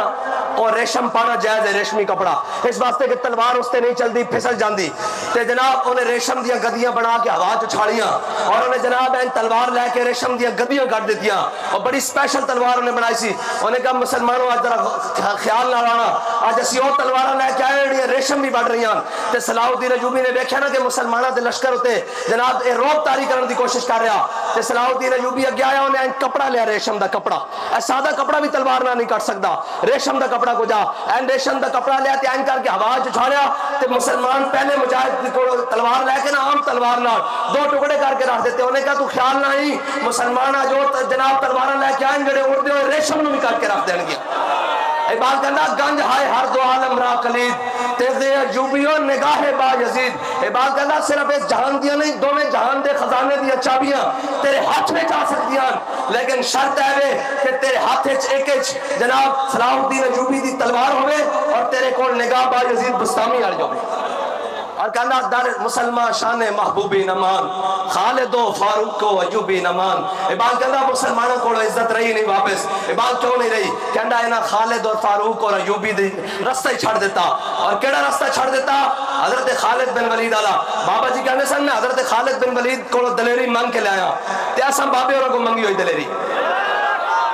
اور ریشم پانا جائز ہے ریشمی کپڑا اس واسطے کہ تلوار اس تے نہیں چل دی پھسل جاندی تے جناب انہیں ریشم دیا گدیاں بنا کے ہوا چ چھاڑیاں اور انہیں جناب این تلوار لے کے ریشم دیا گدیاں کٹ دیتیاں اور بڑی سپیشل تلوار انہیں بنائی سی انہیں کہا مسلمانوں آج ذرا خیال نہ لانا آج اسی اور تلوار لے کے آئے ریشم بھی بڑھ رہی ہیں تے صلاح الدین ایوبی نے دیکھا نا کہ مسلمانوں دے لشکر ہوتے جناب اے روب تاری کرنے دی کوشش کر رہا تے صلاح الدین ایوبی اگے آیا انہیں کپڑا لیا ریشم دا کپڑا اے سادہ کپڑا بھی تلوار نہ نہیں کٹ سکتا ریشم دا کپڑا کو جا این ریشم دا کپڑا لیا تے این کر کے ہوا چ چھاڑیا تے مسلمان پہلے مجاہد کو تلوار لے کے نا عام تلوار نال دو ٹکڑے کر کے رکھ دیتے انہیں کہا تو خیال نہ ہی مسلمان جو جناب تلوار لے کے آئیں جڑے اڑتے ہوئے ریشم نو بھی کر کے رکھ دیں گے. بات کرنا گنج ہائے ہر دو عالم را کلید تیزے ایوبیوں نگاہ با یزید بات کرنا صرف اس جہان دیا نہیں دو میں جہان دے خزانے دیا چابیاں تیرے ہاتھ میں جا سکتی ہیں لیکن شرط ہے کہ تیرے ہاتھ ایک جناب صلاح الدین ایوبی دی تلوار ہوئے اور تیرے کول نگاہ با یزید بستامی آ جائے اور کہنا در مسلمان شان محبوبی نمان خالد و فاروق و ایوبی نمان بات کہنا مسلمانوں کو عزت رہی نہیں واپس بات کیوں نہیں رہی کہنا ہے نا خالد اور فاروق اور ایوبی رستہ ہی چھڑ دیتا اور کیڑا رستہ چھڑ دیتا حضرت خالد بن ولید آلا بابا جی کہنے سن میں حضرت خالد بن ولید کو دلیری مانگ کے لے آیا تے اساں بابے اور کو منگی ہوئی دلیری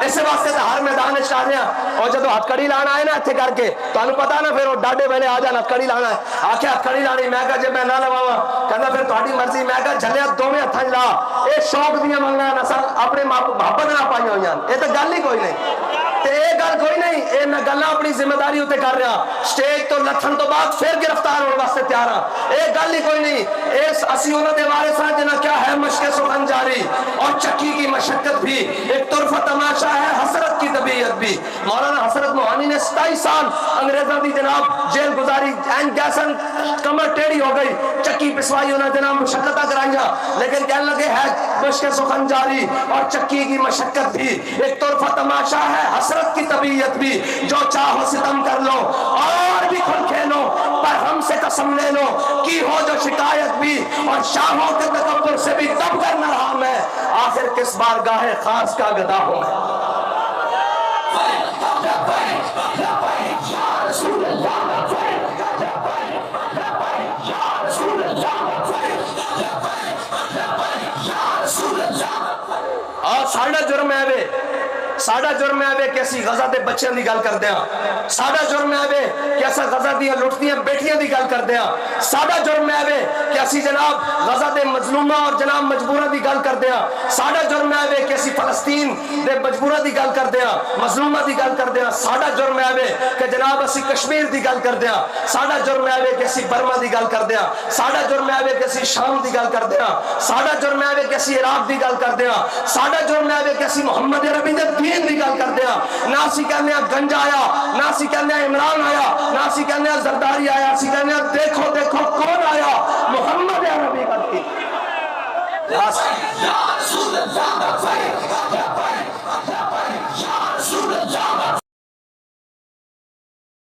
اسے واسطے تو ہر میدان چاہ رہے ہیں اور جب ہتھکڑی لانا ہے نا اتنے کر کے تو انہوں پتا نا پھر وہ ڈاڈے ویلے آ جانا ہتھکڑی لانا ہے آکھے ہتھکڑی لانی میں کہا جب میں نہ لواں کہنا پھر تہاڈی مرضی میں کہا جھلیا دو میں ہتھاں لا اے شوق دیاں منگنا نسل اپنے محبت نہ پائیاں ہوئیاں یہ تو گل ہی کوئی نہیں تے اے گل کوئی نہیں اے میں گلاں اپنی ذمہ داری تے کر رہا سٹیج تو لتھن تو بعد پھر گرفتار ہونے واسطے تیار ہاں اے گل ہی کوئی نہیں اس اسی انہاں دے وارث ہاں جنہاں کیا ہے مشق سخن جاری اور چکی کی مشقت بھی ایک طرفہ تماشا ہے حسرت کی طبیعت بھی مولانا حسرت موہانی نے 27 سال انگریزوں دی جناب جیل گزاری این گیسن کمر ٹیڑھی ہو گئی چکی پسوائی انہاں جناب مشقتہ کرائیاں لیکن کہنے لگے ہے مشق سخن جاری اور چکی کی مشقت بھی ایک طرفہ تماشا ہے حسرت کی طبیعت بھی جو چاہو ستم کر لو اور بھی کھل کھیلو پر ہم سے قسم لے لو کی ہو جو شکایت بھی اور شاہوں کے تکبر سے بھی دب کر نہ رہا میں آخر کس بارگاہ خاص کا گدا ہوں اور ساڑھا جرم ہے کہ اسی غزہ دے بچیاں دی گل کر دیا ساڑھا جرم ہے کہ ایسا غزہ دیا لٹدیاں بیٹیاں دی گل کر دیا ساڑھا جرم ہے کہ اسی جناب غزہ دے مظلومہ اور جناب مجبورہ دی گل کر دیا ساڑھا جرم ہے کہ اسی فلسطین دے مجبورہ دی گل کر دیا مظلومہ دی گل کر دیا ساڑھا جرم ہے کہ جناب اسی کشمیر دی گل کر دیا ساڑھا جرم ہے کہ اسی برما دی گل کر دیا ساڑھا جرم ہے کہ اسی شام دی گل کر دیا ساڑھا جرم ہے کہ اسی عراق دی گل کر دیا ساڑھا جرم ہے کہ اسی محمد عربی دے دین دی گل کر دیا نہ اسی کہنے گنج آیا نہ اسی کہنے عمران آیا نہ اسی کہنے زرداری آیا اسی کہنے دیکھو دیکھو کون آیا محمد عربی کا دین